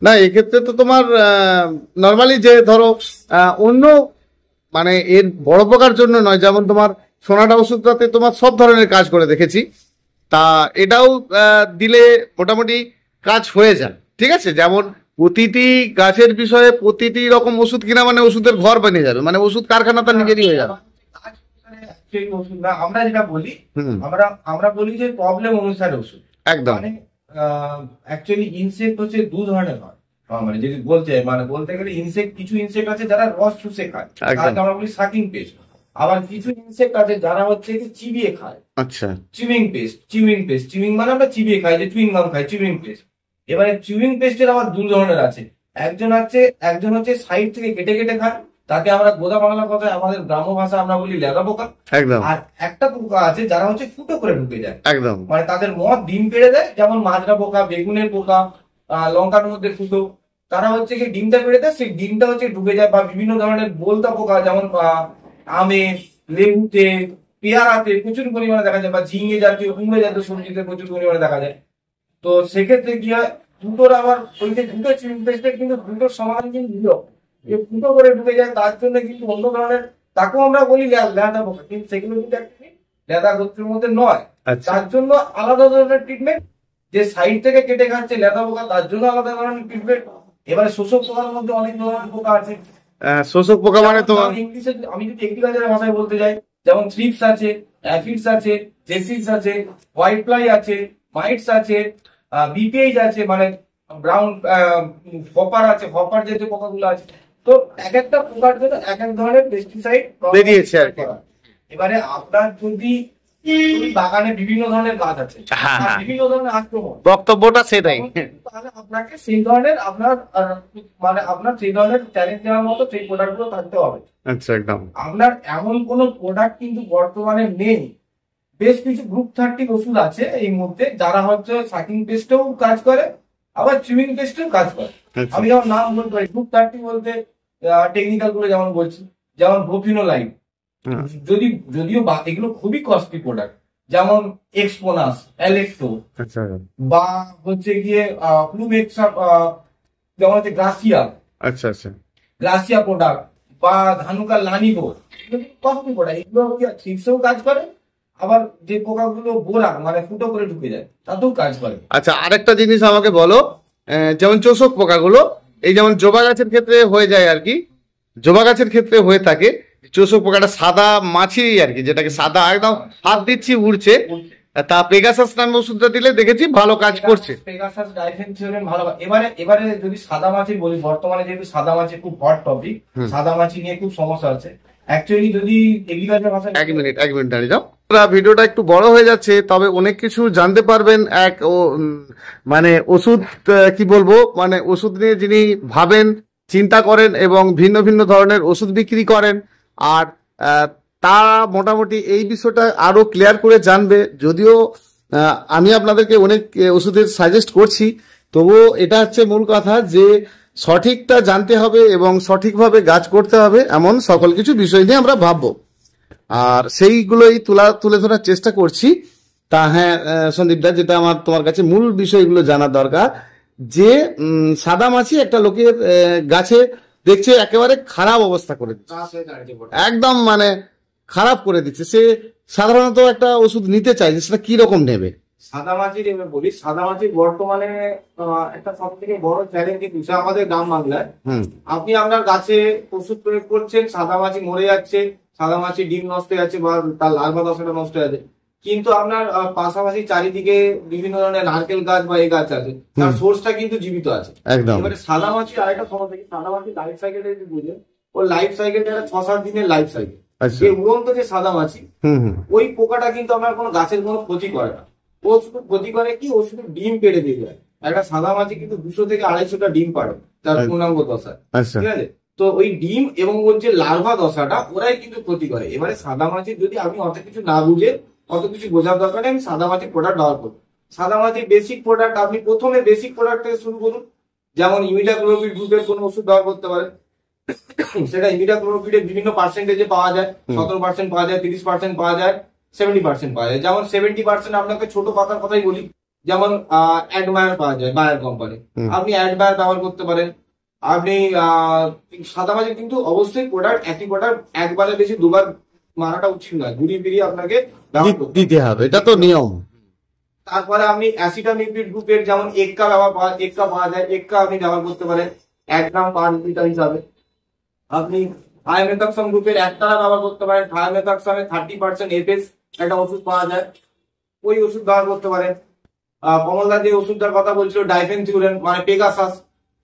না এক্ষেত্রে তো তোমার নরমালি যে ধরো অন্য মানে এর বড় পোকার জন্য নয়, যেমন তোমার সোনাটা ওষুধটাতে তোমার সব ধরনের কাজ করে দেখেছি, তা এটাও দিলে মোটামুটি কাজ হয়ে যায়। ঠিক আছে, যেমন প্রতিটি গাছের বিষয়ে প্রতিটি রকম ওষুধ কিনা মানে ওষুধের ঘর বানিয়ে যাবে, মানে ওষুধ কারখানা তার নিজেরই হয়ে যাবে। আমরা যেটা বলি, আমরা বলি যে প্রবলেম অনুসারে ওষুধ। একদম, মানে অ্যাকচুয়ালি ইনসেক্ট হচ্ছে 2 ধরনের হয়। মানে যদি বলতে গেলে ইনসেক্ট, কিছু ইনসেক্ট আছে যারা রস চুষে খায়, তাকে আমরা বলি সাকিং পেস্ট। আবার কিছু ইনসেক্ট আছে যারা হচ্ছে কি চিবিয়ে খায়। আচ্ছা, চিউইং পেস্ট। চিউইং মানে আমরা চিবিয়ে খাই, যে চুইং গাম খাই, চিউইং পেস্ট। এবারে চুইং পেস্টের আবার 2 ধরনের আছে। একজন হচ্ছে সাইড থেকে কেটে কেটে খায়, তাকে আমরা গোদা বাংলা কথায় আমাদের গ্রাম্য ভাষা আমরা বলি লেদা পোকা। একদম। আর একটা পোকা আছে যারা হচ্ছে ফুটো করে ঢুকে যায়, একদম, মানে তাদের মদ ডিম পেড়ে দেয়, যেমন মাজরা পোকা, বেগুনের পোকা, লঙ্কার মধ্যে ফুটো, তারা হচ্ছে কি ডিমটা পেড়ে দেয়, সেই ডিমটা হচ্ছে ঢুকে যায়। বা বিভিন্ন ধরনের বোলতা পোকা, যেমন আমে, লেবুতে, পেয়ারাতে প্রচুর পরিমাণে দেখা যায়, বা ঝিঙে জাতীয়, কুমড়ে জাতীয় সবজিতে প্রচুর পরিমাণে দেখা যায়। তো সেক্ষেত্রে কি হয়, দুটোর আবার দুটো চিউইং পেস্টের কিন্তু দুটোর সমাধান কিন্তু ফুটো করে ঢুকে যায়, তার জন্য কিন্তু অন্য ধরনের, তাকেও আমরা বলি লেদা পোকা, কিন্তু সেগুলো কিন্তু একটি লেদা গোত্রের মধ্যে নয়। তার জন্য আলাদা ধরনের ট্রিটমেন্ট। যে সাইড থেকে কেটে খাচ্ছে লেদা পোকা, তার জন্য আলাদা ধরনের ট্রিটমেন্ট। এবারে শোষক পোকার মধ্যে অনেক ধরনের পোকা আছে। শোষক পোকা মানে তোমার ইংলিশে আমি যদি এগ্রিকালচারের ভাষায় বলতে যাই, যেমন থ্রিপস আছে, অ্যাফিডস আছে, জেসিস আছে, হোয়াইট ফ্লাই আছে, মাইটস আছে, বিপিএইচ আছে, মানে ব্রাউন হপার আছে, হপার যে পোকাগুলো আছে, তো এক একটা পোকার জন্য এক এক ধরনের পেস্টিসাইড বেরিয়েছে আর কি। এবারে আপনার যদি বাগানে বিভিন্ন ধরনের গাছ আছে, বিভিন্ন ধরনের আক্রমণ, বক্তব্যটা সেটাই, তাহলে আপনাকে সেই ধরনের মানে আপনার সেই ধরনের চ্যালেঞ্জ দেওয়ার মতো সেই প্রোডাক্ট গুলো থাকতে হবে। আচ্ছা, একদম। আপনার এমন কোন প্রোডাক্ট কিন্তু বর্তমানে নেই। বেশ কিছু গ্রুপ 30 ওষুধ আছে এই মধ্যে, যারা হচ্ছে সাকিং পেস্টেও কাজ করে, আবার চুইং পেস্টেও কাজ করে। আমি যেমন নাম বলতে পারি, গ্রুপ 30 বলতে টেকনিক্যাল গুলো যেমন বলছি, যেমন প্রোফিনোলাইন, যদিও এগুলো খুবই কস্টলি প্রোডাক্ট, যেমন এক্সপোনাস, অ্যালেক্টো, বা হচ্ছে গিয়ে প্লুমেক্সা, যেমন হচ্ছে গ্রাসিয়া, গ্রাসিয়া প্রোডাক্ট, বা ধানুকা লানিগো, কস্টলি প্রোডাক্ট। এগুলো ঠিকসেও কাজ করে, আবার যে পোকাগুলো বোরাক মানে ফুটো করে ঢুকে যায় তাতেও কাজ করে। আচ্ছা, আরেকটা জিনিস আমাকে বলো, যেমন চোষক পোকাগুলো, এই যেমন জবা গাছের ক্ষেত্রে হয়ে যায় আর কি, জবা গাছের ক্ষেত্রে হয়ে থাকে চোষক পোকাটা সাদা মাছি আর কি, যেটাকে সাদা একদম হাত দিচ্ছি উড়ছে, তা পেগাসাস নামে ওষুধটা দিলে দেখেছি ভালো কাজ করছে। পেগাসাস ডাইফেনথিওরেন ভালো। এবারে যদি সাদা মাছি বলি, বর্তমানে যেহেতু সাদা মাছি খুব হট টপিক, সাদা মাছি নিয়ে খুব সমস্যা আছে অ্যাকচুয়ালি। যদি এগ্রিকালচার ভাষায় এক মিনিট দাঁড়িয়ে যাও, ভিডিওটা একটু বড় হয়ে যাচ্ছে, তবে অনেক কিছু জানতে পারবেন। মানে ওষুধ কি বলবো, মানে ওষুধ নিয়ে যিনি ভাবেন, চিন্তা করেন এবং ভিন্ন ভিন্ন ধরনের ওষুধ বিক্রি করেন, আর তা মোটামুটি এই বিষয়টা আরো ক্লিয়ার করে জানবে। যদিও আমি আপনাদেরকে অনেক ওষুধের সাজেস্ট করছি, তবুও এটা হচ্ছে মূল কথা যে সঠিকটা জানতে হবে এবং সঠিকভাবে গাছ করতে হবে, এমন সকল কিছু বিষয় নিয়ে আমরা ভাববো, আর সেইগুলোই তুলে ধরার চেষ্টা করছি। তা হ্যাঁ সন্দীপ দা, যেটা আমার তোমার কাছে মূল বিষয়গুলো জানার দরকার, যে সাদা মাছি একটা লোকের গাছে দেখছে একেবারে খারাপ অবস্থা করে দিচ্ছে, একদম মানে খারাপ করে দিচ্ছে, সে সাধারণত একটা ওষুধ নিতে চাইছে, সেটা কি রকম নেবে? সাদা মাছির বলি, সাদা মাছির বর্তমানে একটা সব থেকে বড় চ্যালেঞ্জিং বিষয় আমাদের গ্রাম বাংলায়। আপনি আপনার গাছে ওষুধ প্রয়োগ করছেন, সাদা মাছি মরে যাচ্ছে, সাদা মাছি ডিম নষ্ট হয়ে যাচ্ছে বা তার লার্ভা দশাটা নষ্ট হয়ে যাচ্ছে, কিন্তু আপনার পাশাপাশি চারিদিকে বিভিন্ন ধরনের নারকেল গাছ বা এই গাছ আছে, তার সোর্সটা কিন্তু জীবিত আছে। এবারে সাদা মাছি আরেকটা সমস্যা কি, সাদা মাছি লাইফ সাইকেল যদি বুঝেন, ওর লাইফ সাইকেলটা 6-7 দিনের লাইফ সাইকেল। যে উড়ন্ত যে সাদা মাছি, ওই পোকাটা কিন্তু আপনার কোনো গাছের কোনো ক্ষতি করে না। ও শুধু ক্ষতি করে কি, ও শুধু ডিম পেড়ে দিয়ে যায়। একটা সাদা মাছি কিন্তু 200 থেকে 250টা ডিম পাড়ে তার পূর্ণাঙ্গ দশায়, ঠিক আছে? তো ওই ডিম এবং ওর যে লার্ভা দশাটা, ওরাই কিন্তু ক্ষতি করে। এবারে সাদা মাছি যদি আপনি অত কিছু না বুঝে, অত কিছু বোঝার দরকার নেই, আমি সাদা মাছির প্রোডাক্ট ব্যবহার করবো। সাদা মাছির বেসিক প্রোডাক্ট, আপনি প্রথমে বেসিক প্রোডাক্ট থেকে শুরু করুন। যেমন ইমিডাক্লোপিড গ্রুপের কোনো ওষুধ ব্যবহার করতে পারেন, সেটা ইমিডাক্লোপিডের বিভিন্ন পার্সেন্টেজে পাওয়া যায়, 17% পাওয়া যায়, 30% পাওয়া যায়, 70% পাওয়া যায়। যেমন 70% আপনাকে ছোট পাতার কথাই বলি, যেমন অ্যাডমায়ার পাওয়া যায়, বায়ার কোম্পানি, আপনি অ্যাডমায়ার ব্যবহার করতে পারেন। আপনি সাদা মাছি কিন্তু অবশ্যই প্রোডাক্ট, একই প্রোডাক্ট একবারে বেশি দুবার মারাটা উচিত নয়, ঘুরিয়ে ফিরিয়ে আপনাকে দিতে হবে, এটা তো নিয়ম। তারপরে আপনি অ্যাসিটামিপিড গ্রুপের যেমন এক্কা পাওয়া যায়, এক্কা আপনি ব্যবহার করতে পারেন 1 গ্রাম পার লিটার হিসাবে। আপনি থায়ামেথাক্সাম গ্রুপের একটানা ব্যবহার করতে পারেন, থায়ামেথাক্সামে 30% এফএস একটা ওষুধ পাওয়া যায়, ওই ওষুধ ব্যবহার করতে পারেন। কমলদা যে ওষুধটার কথা বলছিল ডাইফেনথিউরেন মানে পেগাসাস,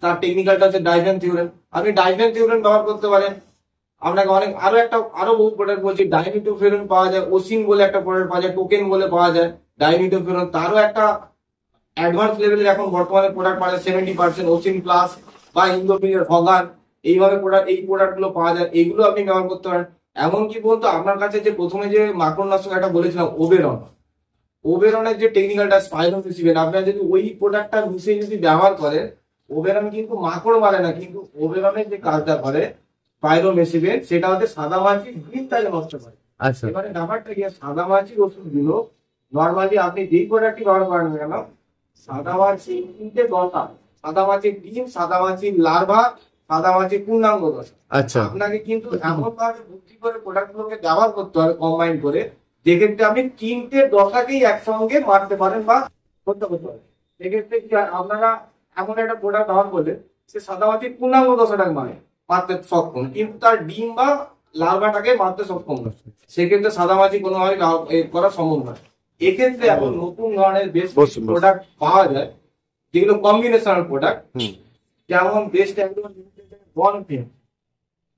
তার টেকনিক্যালটা হচ্ছে ডাইফেনথিউরেন, আপনি ডাইফেনথিউরেন ব্যবহার করতে পারেন। আপনাকে আরো বহু প্রোডাক্ট বলছি, ডাইমিটোফেরন পাওয়া যায়, ওসিন বলে একটা প্রোডাক্ট পাওয়া যায়, টোকেন বলে পাওয়া যায় ডাইমিটোফেরন, তারও একটা অ্যাডভান্স লেভেলের এখন বর্তমানে প্রোডাক্ট পাওয়া যায়, 70% ওসিন প্লাস বা ইন্দোফিনের হগার, এইভাবে এই প্রোডাক্ট গুলো পাওয়া যায়, এইগুলো আপনি ব্যবহার করতে পারেন। এমনকি বলতো আপনার কাছে যে প্রথমে যে মাকড়নাশক একটা বলেছিলাম ওবেরনের যে টেকনিক্যালটা স্পাইরোমেসিভেন, আপনার যদি ওই প্রোডাক্টটা মিশিয়ে যদি ব্যবহার করেন, ওবেরন কিন্তু মাকড় মারে না, কিন্তু ওবেরনের যে কাজটা করে স্পাইরোমেসিভেন, সেটা হচ্ছে সাদা মাছি ডিমটাকে নষ্ট করে। এবারে ব্যাপারটা কি, সাদা মাছির ওষুধগুলো নর্মালি আপনি যেই প্রোডাক্টই ব্যবহার করেন কেন, সাদা মাছি 3টে দশা, সাদা মাছির ডিম, সাদা মাছির লার্ভা, সাদা মাছির পূর্ণাঙ্গ দশা। আপনাকে কিন্তু এমন ভাবে বুদ্ধি করে প্রোডাক্ট গুলোকে ব্যবহার করতে হবে কম্বাইন করে, যেক্ষেত্রে আপনি 3টে দশাকেই একসঙ্গে মারতে পারেন বা করতে পারেন। সেক্ষেত্রে কি আপনারা এমন একটা প্রোডাক্ট ব্যবহার করলে সে সাদা মাছির পূর্ণাঙ্গ দশাটাকে মারতে সক্ষম, কিন্তু তার ডিম বা লার্ভাটাকে মারতে সক্ষম নয়, সেক্ষেত্রে সাদা মাছি কোনোভাবে করা সম্ভব নয়। এক্ষেত্রে এখন নতুন ধরনের বেশ প্রোডাক্ট পাওয়া যায়, যেগুলো কম্বিনেশনাল প্রোডাক্ট, যেমন বেস্ট একদম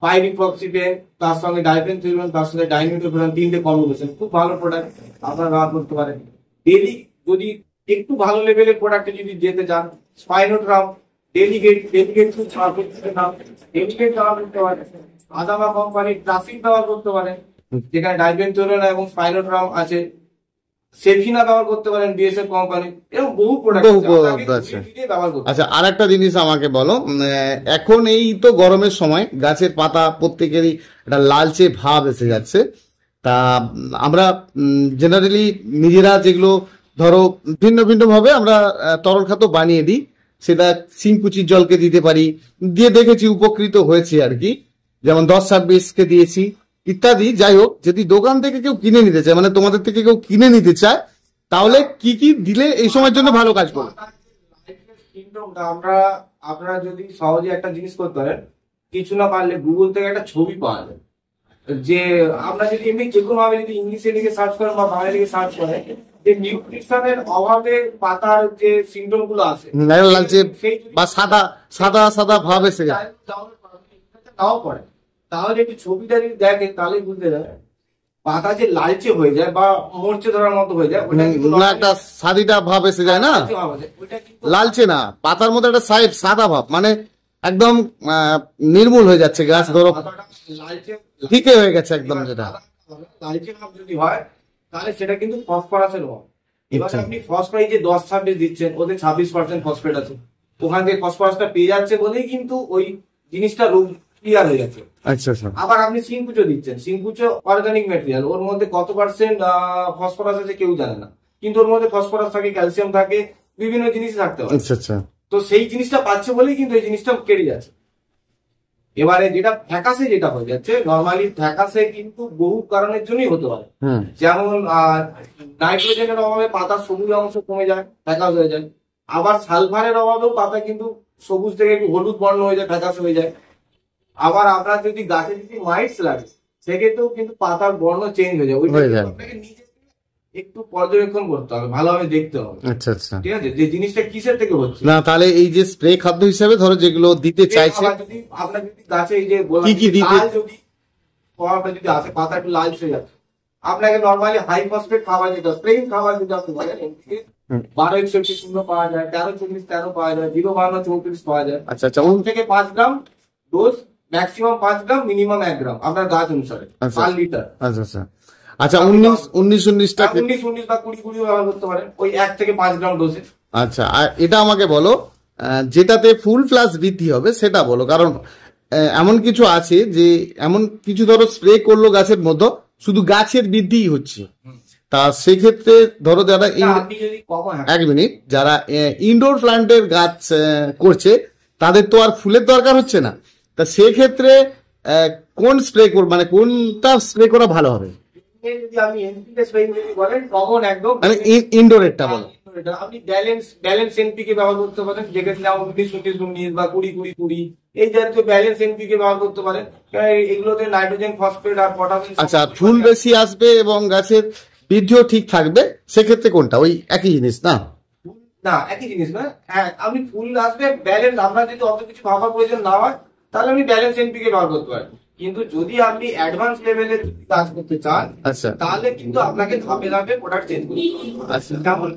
পাইরিফ্লক্সিপেন, তার সঙ্গে ডাইফেনথ্রিওন, তার সঙ্গে ডাইনিউটোফেরন, 3টে কম্বিনেশন, খুব ভালো প্রোডাক্ট, আপনারা ব্যবহার করতে পারেন। ডেলি যদি একটু ভালো লেভেলের প্রোডাক্টে যদি যেতে চান, স্পাইনোট্রাম, ডেলিগেট ব্যবহার করতে পারেন, আদামা কোম্পানির ট্রাফিক ব্যবহার করতে পারেন, যেখানে ডাইফেনথ্রিওন এবং স্পাইনোট্রাম আছে। সেফিনা ব্যবহার করতে পারেন, বিএসএফ কোম্পানি, এরকম বহু প্রোডাক্ট আছে ব্যবহার করতে। আচ্ছা, আর একটা জিনিস আমাকে বলো, এখন এই তো গরমের সময় গাছের পাতা প্রত্যেকেরই একটা লালচে ভাব এসে যাচ্ছে। তা আমরা জেনারেলি নিজেরা যেগুলো ধরো ভিন্ন ভিন্ন ভাবে আমরা তরল খাদ্য বানিয়ে দিই, সেটা শিংকুচির জলকে দিতে পারি, দিয়ে দেখেছি উপকৃত হয়েছে আর কি। যেমন 10-26-কে দিয়েছি ইত্যাদি। যাই হোক, যদি দোকান থেকে কেউ কিনে নিতে চায়, মানে তোমাদের থেকে কেউ কিনে নিতে চায়, তাহলে কি কি দিলে এই সময়ের জন্য ভালো কাজ করবে? আপনারা যদি সহজে একটা জিনিস করতে পারেন, কিছু না পারলে গুগল থেকে একটা ছবি পাওয়া যায়, যে আমরা যদি এমনি যে কোনো ভাবে যদি ইংলিশে লিখে সার্চ করেন বা বাংলা লিখে সার্চ করেন, যে নিউট্রিশনের অভাবে পাতার যে সিমটম গুলো আছে, লালচে বা সাদা সাদা সাদা ভাব এসে যায়, তাও পড়ে, তাহলে একটু ছবিটা যদি দেখেন তাহলে বুঝতে যাবে পাতা যে লালচে হয়ে যায় বা মরচে ধরার মতো হয়ে যায়, ওটা কিন্তু একটা সাদিটা ভাব এসে যায় না, ওটা কিন্তু লালচে না, পাতার মধ্যে একটা সাইড সাদা ভাব, মানে একদম নির্মূল হয়ে যাচ্ছে গাছ, ধরো লালচে ফিকে হয়ে গেছে একদম। যেটা লালচে ভাব যদি হয় তাহলে সেটা কিন্তু ফসফরাসের অভাব। এবার আপনি ফসফরাস যে 10-26 দিচ্ছেন, ওদের 26% ফসফেট আছে, ওখান থেকে ফসফরাসটা পেয়ে যাচ্ছে বলেই কিন্তু ওই জিনিসটা রোগ ক্লিয়ার হয়ে যাচ্ছে। আচ্ছা আচ্ছা। আবার আপনি সিংকুচো দিচ্ছেন, সিংকুচো অর্গানিক ম্যাটেরিয়াল, ওর মধ্যে কত পার্সেন্ট ফসফরাস আছে কেউ জানে না, কিন্তু ওর মধ্যে ফসফরাস থাকে, ক্যালসিয়াম থাকে, বিভিন্ন জিনিস থাকতে পারে। আচ্ছা আচ্ছা। তো সেই জিনিসটা পাচ্ছে বলেই কিন্তু এই জিনিসটা কেটে যাচ্ছে। এবারে যেটা ফ্যাকাসে যেটা হয়ে যাচ্ছে, নর্মালি ফ্যাকাসে কিন্তু বহু কারণের জন্যই হতে পারে। যেমন নাইট্রোজেনের অভাবে পাতার সবুজ অংশ কমে যায়, ফ্যাকাস হয়ে যায়। আবার সালফারের অভাবেও পাতা কিন্তু সবুজ থেকে একটু হলুদ বর্ণ হয়ে যায়, ফ্যাকাস হয়ে যায়। আবার আপনার যদি গাছে যদি মাইটস লাগে, সেক্ষেত্রেও কিন্তু পাতার বর্ণ চেঞ্জ হয়ে যায়। ওইটা আপনাকে নিজে একটু পর্যবেক্ষণ করতে হবে, ভালোভাবে দেখতে হবে। আচ্ছা আচ্ছা, ঠিক আছে, যে জিনিসটা কিসের থেকে হচ্ছে না। তাহলে এই যে স্প্রে খাদ্য হিসাবে ধরো যেগুলো দিতে চাইছে, যদি আপনার যদি গাছে এই যে কি কি দিতে, যদি ফলটা যদি আসে, পাতা একটু লাল হয়ে যাচ্ছে, আপনাকে নর্মালি হাই ফসফেট খাবার যেটা স্প্রেইং খাবার যদি আপনি বলেন, 12-61 পাওয়া যায়, 13-40-13 পাওয়া যায়, 0-52-34 পাওয়া যায়। আচ্ছা আচ্ছা, থেকে 5 গ্রাম ডোজ, ম্যাক্সিমাম 5 গ্রাম, মিনিমাম 1 গ্রাম আপনার গাছ অনুসারে পার লিটার। আচ্ছা আচ্ছা আচ্ছা। 19-19টা 19 বা 20 ব্যবহার করতে পারেন, ওই 1 থেকে 5 গ্রাম ডোজে। আচ্ছা, আর এটা আমাকে বলো, যেটাতে ফুল ফ্লাস বৃদ্ধি হবে সেটা বলো। কারণ এমন কিছু আছে যে এমন কিছু ধরো স্প্রে করলো গাছের মধ্যে, শুধু গাছের বৃদ্ধিই হচ্ছে। তা সেক্ষেত্রে ধরো যারা এক মিনিট, যারা ইনডোর প্ল্যান্টের গাছ করছে, তাদের তো আর ফুলের দরকার হচ্ছে না। তা সেক্ষেত্রে কোন স্প্রে করব, মানে কোনটা স্প্রে করা ভালো হবে? যদি আপনি এনপিকে স্প্রে যদি বলেন, কমন একদম, মানে ইনডোরেরটা বলো। আপনি ব্যালেন্স এনপিকে ব্যবহার করতে পারেন, যেক্ষেত্রে যেমন 19-19 বা 20-20-20 এই জাতীয় ব্যালেন্স এনপিকে ব্যবহার করতে পারেন। এগুলোতে নাইট্রোজেন, ফসফেট আর পটাশিয়াম। আচ্ছা, ফুল বেশি আসবে এবং গাছের বৃদ্ধিও ঠিক থাকবে, সেক্ষেত্রে কোনটা? ওই একই জিনিস না? না, একই জিনিস না। হ্যাঁ, আপনি ফুল আসবে ব্যালেন্স, আপনার যদি অত কিছু ভাবার প্রয়োজন না হয় তাহলে আপনি ব্যালেন্স এনপিকে ব্যবহার করতে পারেন। কিন্তু যদি আপনি অ্যাডভান্স লেভেলে কাজ করতে চান, আচ্ছা, তাহলে কিন্তু আপনাকে ধাপে ধাপে প্রোডাক্ট চেঞ্জ করতে হবে। আচ্ছা, যেমন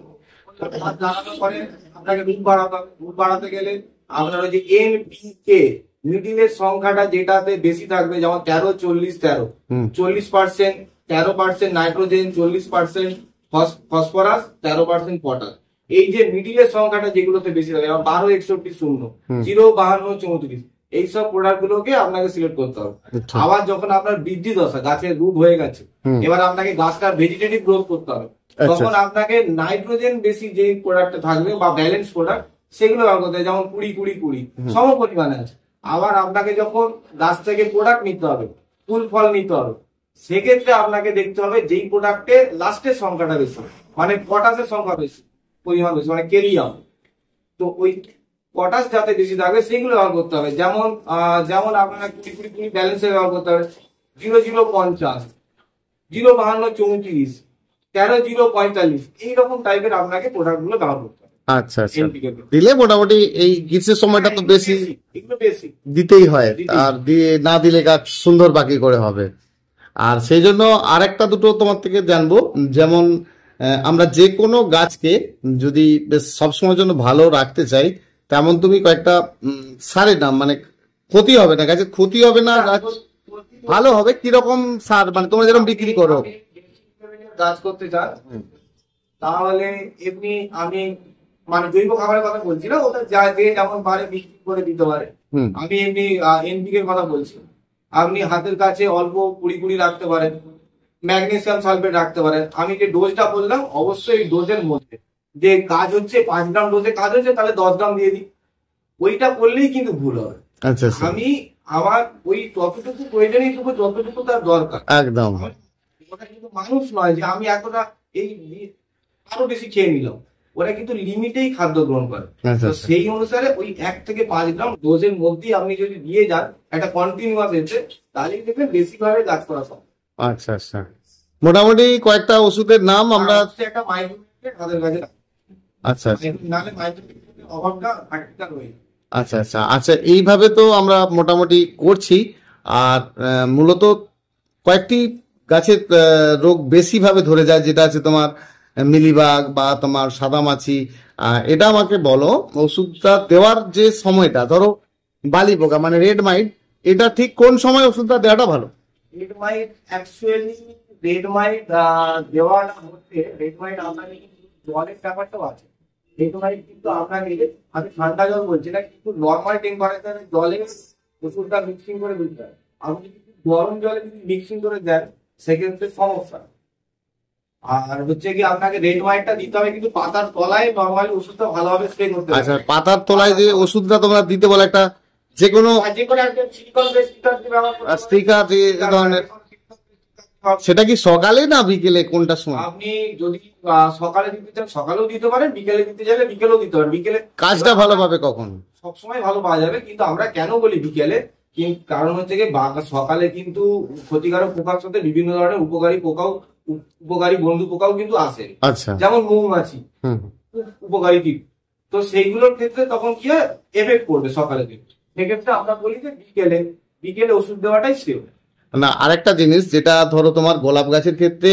লাগানোর পরে আপনাকে রুট বাড়াতে হবে। রুট বাড়াতে গেলে আপনার ওই যে এনপিকে মিডিলের সংখ্যাটা যেটাতে বেশি থাকবে, যেমন 13-40-13, 40% 13% নাইট্রোজেন, 40% ফসফরাস, 13% পটাশ। এই যে মিডিলের সংখ্যাটা যেগুলোতে বেশি থাকে, যেমন 12-61-0, 0-52-34, এইসব প্রোডাক্ট গুলোকে আপনাকে সিলেক্ট করতে হবে। আবার যখন আপনার বৃদ্ধি দশা, গাছের রুট হয়ে গেছে, এবার আপনাকে গাছটা ভেজিটেটিভ গ্রোথ করতে হবে, তখন আপনাকে নাইট্রোজেন বেশি যে প্রোডাক্ট থাকবে বা ব্যালেন্স প্রোডাক্ট, সেগুলো ব্যবহার করতে হবে। যেমন 20-20-20 সম পরিমাণে আছে। আবার আপনাকে যখন গাছ থেকে প্রোডাক্ট নিতে হবে, ফুল ফল নিতে হবে, সেক্ষেত্রে আপনাকে দেখতে হবে যেই প্রোডাক্টে লাস্টের সংখ্যাটা বেশি, মানে পটাশের সংখ্যা বেশি, পরিমাণ বেশি, মানে কেরিয়াম, তো ওই পটাশ যাতে বেশি থাকবে সেইগুলো ব্যবহার করতে হবে। যেমন আপনারা 20-20-20 ব্যালেন্সে ব্যবহার করতে হবে। 0-0-50, 0-52-34, 13-0-45, এইরকম টাইপের আপনাকে প্রোডাক্ট গুলো ব্যবহার করতে হবে। আচ্ছা আচ্ছা, NPK দিলে মোটামুটি এই গ্রীষ্মের সময়টা তো বেশি এগুলো বেশি দিতেই হয়, আর দিয়ে না দিলে গাছ সুন্দর বাকি করে হবে। আর সেই জন্য আরেকটা দুটো তোমার থেকে জানবো, যেমন আমরা যে কোনো গাছকে যদি বেশ সবসময়ের জন্য ভালো রাখতে চাই, তেমন তুমি কয়েকটা সারের নাম, মানে ক্ষতি হবে না, গাছের ক্ষতি হবে না, গাছ ভালো হবে কিরকম সার, মানে তোমরা যেরকম বিক্রি করো। গাছ করতে চান তাহলে এমনি আমি মানে জৈব খাবারের কথা বলছি না, ওটা যা যে যেমন পারে বিক্রি করে দিতে পারে। হুম আমি এমনি NPK এর কথা বলছি। আপনি হাতের কাছে অল্প 20 রাখতে পারেন, ম্যাগনেসিয়াম সালফেট রাখতে পারেন। আমি যে ডোজটা বললাম অবশ্যই এই ডোজের মধ্যে যে কাজ হচ্ছে 5 গ্রাম ডোজে কাজ হচ্ছে তাহলে 10 গ্রাম দিয়ে দিই, ওইটা করলেই কিন্তু ভুল হবে। আচ্ছা আচ্ছা, আমি আমার ওই যতটুকু প্রয়োজনীয় যতটুকু তার দরকার। একদম ওটা কিন্তু মানুষ নয় যে আমি এতটা এই আরো বেশি খেয়ে নিলাম, ওরা কিন্তু লিমিটেই খাদ্য গ্রহণ করে। আচ্ছা তো আচ্ছা, সেই অনুসারে ওই 1 থেকে 5 গ্রাম ডোজের মধ্যেই আপনি যদি দিয়ে যান একটা কন্টিনিউয়াস এসে, তাহলে দেখবেন বেশি ভাবে গাছ করা সম্ভব। আচ্ছা আচ্ছা, মোটামুটি কয়েকটা ওষুধের নাম আমরা, হচ্ছে একটা মাইক্রোনিউট্রিয়েন্ট হাতের কাছে রাখতে হবে। আচ্ছা আচ্ছা নাহলে মাইক্রোনিউট্রিয়েন্টের অভাবটা ঘাটতিটা রয়েছে। আচ্ছা আচ্ছা আচ্ছা, এইভাবে তো আমরা মোটামুটি করছি। আর মূলত কয়েকটি গাছের রোগ বেশি ভাবে ধরে যায়, যেটা আছে তোমার মিলিবাগ বা তোমার সাদামাছি। এটা আমাকে বলো, ওষুধটা দেওয়ার যে সময়টা, ধরো বালি পোকা মানে রেড মাইট, এটা ঠিক কোন সময় ওষুধটা দেওয়াটা ভালো? রেড মাইট অ্যাকচুয়ালি রেড মাইট দেওয়াটা হচ্ছে, রেড মাইট আপনাকে কিন্তু জলের ব্যাপারটাও আছে। রেড মাইট কিন্তু আপনাকে, আমি ঠান্ডা জল বলছি না, কিন্তু নর্মাল টেম্পারেচারে জলে ওষুধটা মিক্সিং করে দিতে হয়। আপনি যদি গরম জলে যদি মিক্সিং করে দেন সেক্ষেত্রে সমস্যা। আর হচ্ছে কি আপনাকে রেড মাইটটা দিতে হবে কিন্তু পাতার তলায় নর্মালি ওষুধটা ভালোভাবে স্প্রে করতে হবে। আচ্ছা, পাতার তলায় যে ওষুধটা তোমরা দিতে বলে, একটা যে কোনো আর যে কোনো একটা সিলিকন বেস স্টিকার ব্যবহার করতে স্টিকার যে ধরনের, পারেন। সেটা কি সকালে না বিকেলে, কোনটা সময়? আপনি যদি সকালে দিতে চান সকালেও দিতে পারেন, বিকেলে দিতে চাইলে বিকেলেও দিতে পারেন। বিকেলে কাজটা ভালোভাবে কখন? সবসময় ভালো পাওয়া যাবে, কিন্তু আমরা কেন বলি বিকেলে, কারণ হচ্ছে কি সকালে কিন্তু ক্ষতিকারক পোকার সাথে বিভিন্ন ধরনের উপকারী বন্ধু পোকাও কিন্তু আসে, আচ্ছা, যেমন মৌমাছি হুম, উপকারী কীট। তো সেইগুলোর ক্ষেত্রে তখন কি হয়, এফেক্ট করবে সকালে দিন। সেক্ষেত্রে আমরা বলি যে বিকেলে বিকেলে ওষুধ দেওয়াটাই শ্রেয়। না আরেকটা জিনিস, যেটা ধরো তোমার গোলাপ গাছের ক্ষেত্রে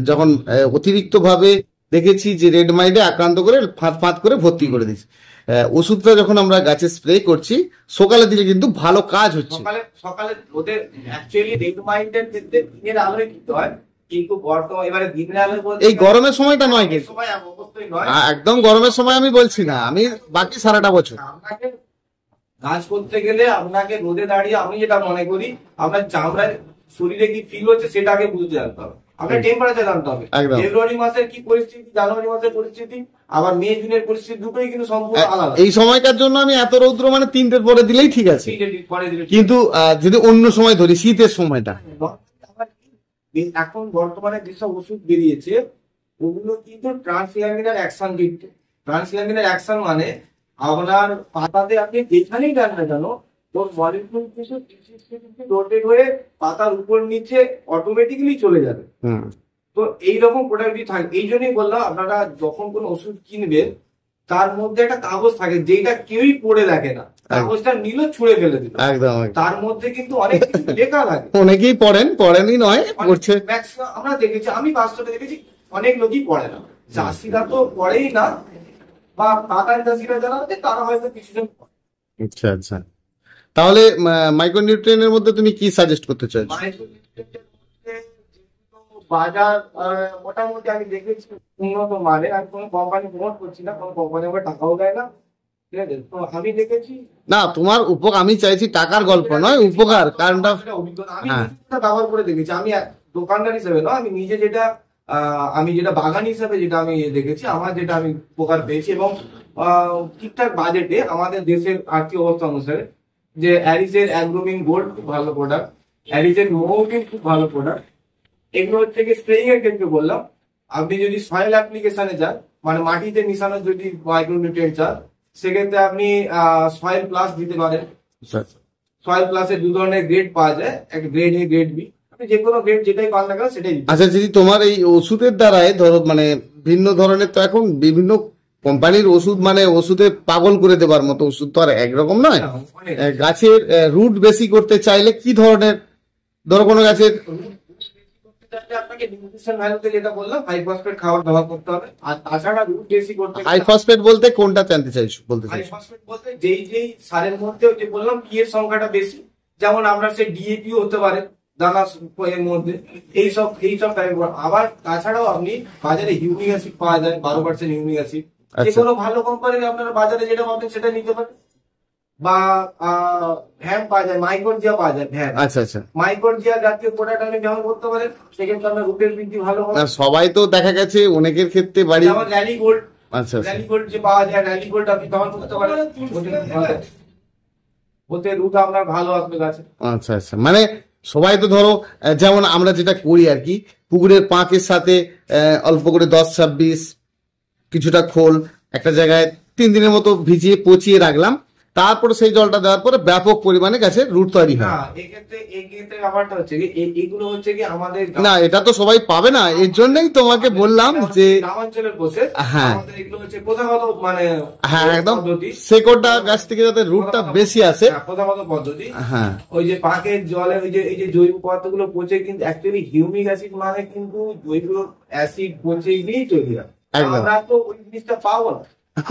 যখন অতিরিক্ত ভাবে দেখেছি যে রেড মাইটে আক্রান্ত করে ফাঁদ ফাঁদ করে ভর্তি করে দিচ্ছে, ওষুধটা যখন আমরা গাছে স্প্রে করছি সকালে দিলে কিন্তু ভালো কাজ হচ্ছে। সকালে সকালে ওদের অ্যাকচুয়ালি রেড মাইন্ডের ক্ষেত্রে দিনের আলোয় দিতে হয়, কিন্তু বর্তমান এবারে দিনের আলোয় বলতে এই গরমের সময়টা নয় এই কিন্তু, সময় অবশ্যই নয়। একদম গরমের সময় আমি বলছি না, আমি বাকি সারাটা বছর। আপনাকে কাজ করতে গেলে আপনাকে রোদে দাঁড়িয়ে, আমি যেটা মনে করি আপনার চামড়ায় শরীরে কি ফিল হচ্ছে সেটা আগে বুঝতে জানতে হবে, আপনার টেম্পারেচার জানতে হবে। একদম। ফেব্রুয়ারি মাসের কি পরিস্থিতি, জানুয়ারি মাসের পরিস্থিতি, আবার মে জুনের পরিস্থিতি, দুটোই কিন্তু সম্পূর্ণ আলাদা। এই সময়কার জন্য আমি এত রৌদ্র মানে 3টের পরে দিলেই ঠিক আছে, পরে দিলে কিন্তু যদি অন্য সময় ধরি শীতের সময়টা, এখন বর্তমানে যেসব ওষুধ বেরিয়েছে ওগুলো কিন্তু ট্রান্সল্যামিনার অ্যাকশন দিচ্ছে। ট্রান্সল্যামিনার অ্যাকশন মানে আপনার পাতাতে আপনি যেখানেই দেন না কেন ওর মলিকিউল কিছু রোটেট হয়ে পাতার উপর নিচে অটোমেটিক্যালি চলে যাবে। হুম, তো এইরকম প্রোডাক্টই থাকে। এই জন্যই বললাম আপনারা যখন কোনো ওষুধ কিনবেন তার মধ্যে একটা কাগজ থাকে যেটা কেউই পড়ে দেখে না, কাগজটা নিল ছুঁড়ে ফেলে দিল, একদম। তার মধ্যে কিন্তু অনেক কিছু লেখা থাকে। অনেকেই পড়েনি নয়, পড়ছে। ম্যাক্সিমাম আমরা দেখেছি, আমি বাস্তবে দেখেছি অনেক লোকই পড়ে না। চাষিরা তো পড়েই না, বা বাগান চাষিরা যারা আছে তারা হয়তো কিছুজন পড়ে। আচ্ছা আচ্ছা, তাহলে মাইক্রোনিউট্রিয়েন্টের মধ্যে তুমি কি সাজেস্ট করতে চাইছো? মাইক্রোনিউট্রিয়েন্টের মধ্যে যেগুলো বাজার মোটামুটি আমি দেখেছি উন্নত মানের, আমি কোনো কোম্পানি প্রমোট করছি না, কোনো কোম্পানি আমাকে টাকাও দেয় না, ঠিক আছে। তো আমি দেখেছি না তোমার আমি চাইছি টাকার গল্প নয়, উপকার, কারণটা অভিজ্ঞতা আমি হ্যাঁ। নিজে ব্যবহার করে দেখেছি। আমি দোকানদার হিসেবে নয়, আমি নিজে যেটা আমি যেটা বাগান হিসেবে যেটা আমি দেখেছি, আমার যেটা আমি উপকার পেয়েছি, এবং ঠিকঠাক বাজেটে আমাদের দেশের আর্থিক অবস্থা অনুসারে, যে অ্যারিসের অ্যাগ্রোমিন গোল্ড খুব ভালো প্রোডাক্ট, অ্যারিসের মৌকিন খুব ভালো প্রোডাক্ট। এগুলো হচ্ছে কি স্প্রেইং এর ক্ষেত্রে বললাম। আপনি যদি সয়েল অ্যাপ্লিকেশনে যান, মানে মাটিতে মিশানো যদি মাইক্রোনিউট্রিয়েন্ট চান, সেক্ষেত্রে আপনি সয়েল প্লাস দিতে পারেন। সয়েল প্লাসের 2 ধরনের গ্রেড পাওয়া যায়, একটা গ্রেড এ গ্রেড বি, আপনি যে কোনো গ্রেড যেটাই পান না কেন সেটাই দিতে। আচ্ছা, যদি তোমার এই ওষুধের দ্বারাই ধরো মানে ভিন্ন ধরনের, তো এখন বিভিন্ন কোম্পানির ওষুধ মানে ওষুধে পাগল করে দেবার মতো ওষুধ তো আর একরকম নয়। গাছের রুট বেশি করতে চাইলে কি ধরনের, ধরো কোনো গাছের আপনাকে নিউট্রিশন ভ্যালুতে যেটা বললাম হাই ফসফেট খাবার ব্যবহার করতে হবে। আর তাছাড়া রুট বেশি করতে হাই ফসফেট বলতে কোনটা জানতে চাইছো, বলতে হাই চাইছো? ফসফেট বলতে যেই যেই সারের মধ্যে যে বললাম কি এর সংখ্যাটা বেশি, যেমন আমরা সেই ডিএপি হতে পারে দানা এর মধ্যে, এইসব টাইপ। আবার তাছাড়াও আপনি বাজারে হিউমিক অ্যাসিড পাওয়া যায়, 12% হিউমিক অ্যাসিড। যে কোনো ভালো কোম্পানির আপনারা বাজারে যেটা পাবেন সেটা নিতে পারেন। বা ভ্যাম পাওয়া যায়, মাইক্রোজিয়া পাওয়া যায়, ভ্যাম। আচ্ছা আচ্ছা। মাইক্রোজিয়া জাতীয় প্রোডাক্ট আপনি ব্যবহার করতে পারেন, সেক্ষেত্রে আপনার রুটের বৃদ্ধি ভালো হবে। আর সবাই তো দেখা গেছে অনেকের ক্ষেত্রে বাড়ি, যেমন র্যালি গোল্ড, আচ্ছা আচ্ছা, র্যালি গোল্ড যে পাওয়া যায়, র্যালি গোল্ড আপনি ব্যবহার করতে পারেন, ওতে রুট আপনার ভালো আসবে গাছে। আচ্ছা আচ্ছা। মানে সবাই তো ধরো যেমন আমরা যেটা করি আর কি, পুকুরের পাঁকের সাথে অল্প করে 10-26 কিছুটা খোল একটা জায়গায় 3 দিনের মতো ভিজিয়ে পচিয়ে রাখলাম, তারপরে সেই জলটা দেওয়ার পরে ব্যাপক পরিমাণে গাছের রুট তৈরি হয়। না, এক্ষেত্রে ব্যাপারটা হচ্ছে কি, এগুলো হচ্ছে কি আমাদের না, এটা তো সবাই পাবে না, এর জন্যই তোমাকে বললাম যে গ্রামাঞ্চলের প্রসেস। হ্যাঁ। আমাদের এগুলো হচ্ছে প্রথাগত মানে হ্যাঁ একদম পদ্ধতি। শেকড়টা গাছ থেকে যাতে রুটটা বেশি আসে। প্রথাগত পদ্ধতি। হ্যাঁ, ওই যে পাকের জলে ওই যে এই যে জৈব পদার্থগুলো পচে, কিন্তু অ্যাকচুয়ালি হিউমিক অ্যাসিড মানে কিন্তু জৈব অ্যাসিড পচে গিয়েই তৈরি হয়। একদম। আমরা তো ওই জিনিসটা পাবো না,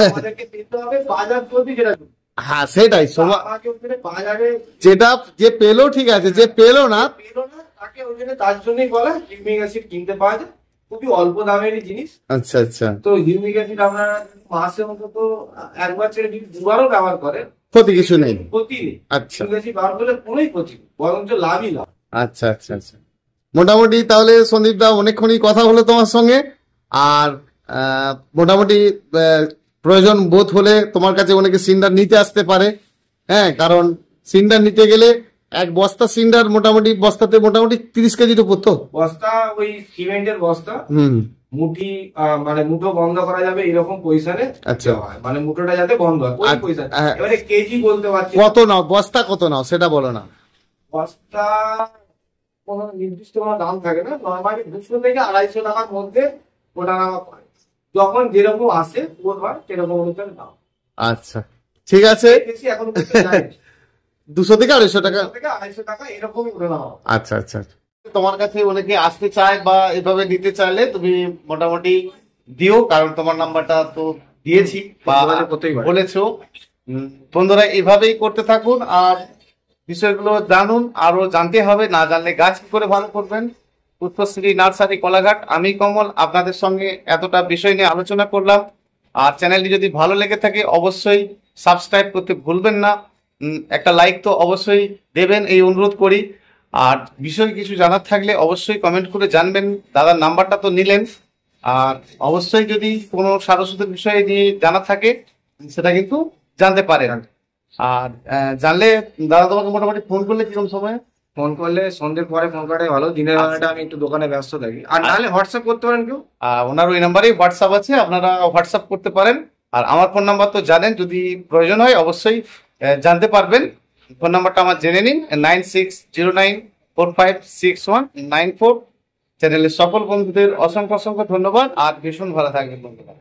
আমাদেরকে পেতে হবে বাজার প্রতি যেটা। হ্যাঁ সেটাই আমাকে ওখানে বাজারে যেটা যে পেলো ঠিক আছে, যে পেলো না তাকে ওই জন্য, তার জন্যই বলা হিউমিক অ্যাসিড কিনতে পাওয়া যায়, খুবই অল্প দামেরই জিনিস। আচ্ছা আচ্ছা, তো হিউমিক অ্যাসিড আপনারা মাসে অন্তত একবার ছেড়ে যদি দুবারও ব্যবহার করেন ক্ষতি কিছু নেই। ক্ষতি নেই। আচ্ছা হিউমিক অ্যাসিড ব্যবহার করলে কোনোই ক্ষতি নেই, বরঞ্চ লাভই লাভ। আচ্ছা আচ্ছা আচ্ছা। মোটামুটি তাহলে সন্দীপ দা অনেকক্ষণই কথা হলো তোমার সঙ্গে, আর মোটামুটি প্রয়োজন বোধ হলে তোমার কাছে অনেকে সিন্ডার নিতে আসতে পারে। হ্যাঁ, কারণ সিন্ডার নিতে গেলে এক বস্তা সিন্ডার মোটামুটি বস্তাতে মোটামুটি 30 কেজির উপর তো বস্তা, ওই সিমেন্টের বস্তা, হুম মুঠি মানে মুঠো বন্ধ করা যাবে এরকম পজিশনে। আচ্ছা। মানে মুঠোটা যাতে বন্ধ হয় ওই পজিশন। হ্যাঁ। এবারে কেজি বলতে পারছি কত নাও, বস্তা কত নাও সেটা বলো না। বস্তা কোনো নির্দিষ্ট কোনো দাম থাকে না, নর্মালি 200 থেকে 250 টাকার মধ্যে ওটা পড়ে। যখন যেরকম আসে বলবার সেরকম অনুসারে দাম। আচ্ছা ঠিক আছে, বেশি এখন করতে যাই 200 থেকে 250 টাকা। 200 থেকে 250 টাকা এরকমই করে নেওয়া হয়। আচ্ছা আচ্ছা আচ্ছা। তোমার কাছে অনেকে আসতে চায় বা এভাবে নিতে চাইলে তুমি মোটামুটি দিও, কারণ তোমার নাম্বারটা তো দিয়েছি বা বলেছো। বন্ধুরা এভাবেই করতে থাকুন, আর বিষয়গুলো জানুন, আরো জানতে হবে, না জানলে গাছ কি করে ভালো করবেন। পুষ্পশ্রী নার্সারি কোলাঘাট, আমি কমল আপনাদের সঙ্গে এতটা বিষয় নিয়ে আলোচনা করলাম। আর চ্যানেলটি যদি ভালো লেগে থাকে অবশ্যই সাবস্ক্রাইব করতে ভুলবেন না, একটা লাইক তো অবশ্যই দেবেন এই অনুরোধ করি। আর বিষয় কিছু জানার থাকলে অবশ্যই কমেন্ট করে জানবেন। দাদার নাম্বারটা তো নিলেন, আর অবশ্যই যদি কোনো সার ওষুধের বিষয়ে নিয়ে জানা থাকে সেটা কিন্তু জানতে পারেন। আর জানলে দাদা তোমাকে মোটামুটি ফোন করলে কিরকম সময়? ফোন করলে সন্ধ্যের পরে ফোন করাটাই ভালো, দিনের বেলাটা আমি একটু দোকানে ব্যস্ত থাকি। আর নাহলে হোয়াটসঅ্যাপ করতে পারেন কেউ, ওনার ওই নাম্বারেই হোয়াটসঅ্যাপ আছে, আপনারা হোয়াটসঅ্যাপ করতে পারেন। আর আমার ফোন নাম্বার তো জানেন, যদি প্রয়োজন হয় অবশ্যই জানতে পারবেন। ফোন নাম্বারটা আমার জেনে নিন, 9609456194। চ্যানেলের সকল বন্ধুদের অসংখ্য অসংখ্য ধন্যবাদ, আর ভীষণ ভালো থাকবেন বন্ধুরা।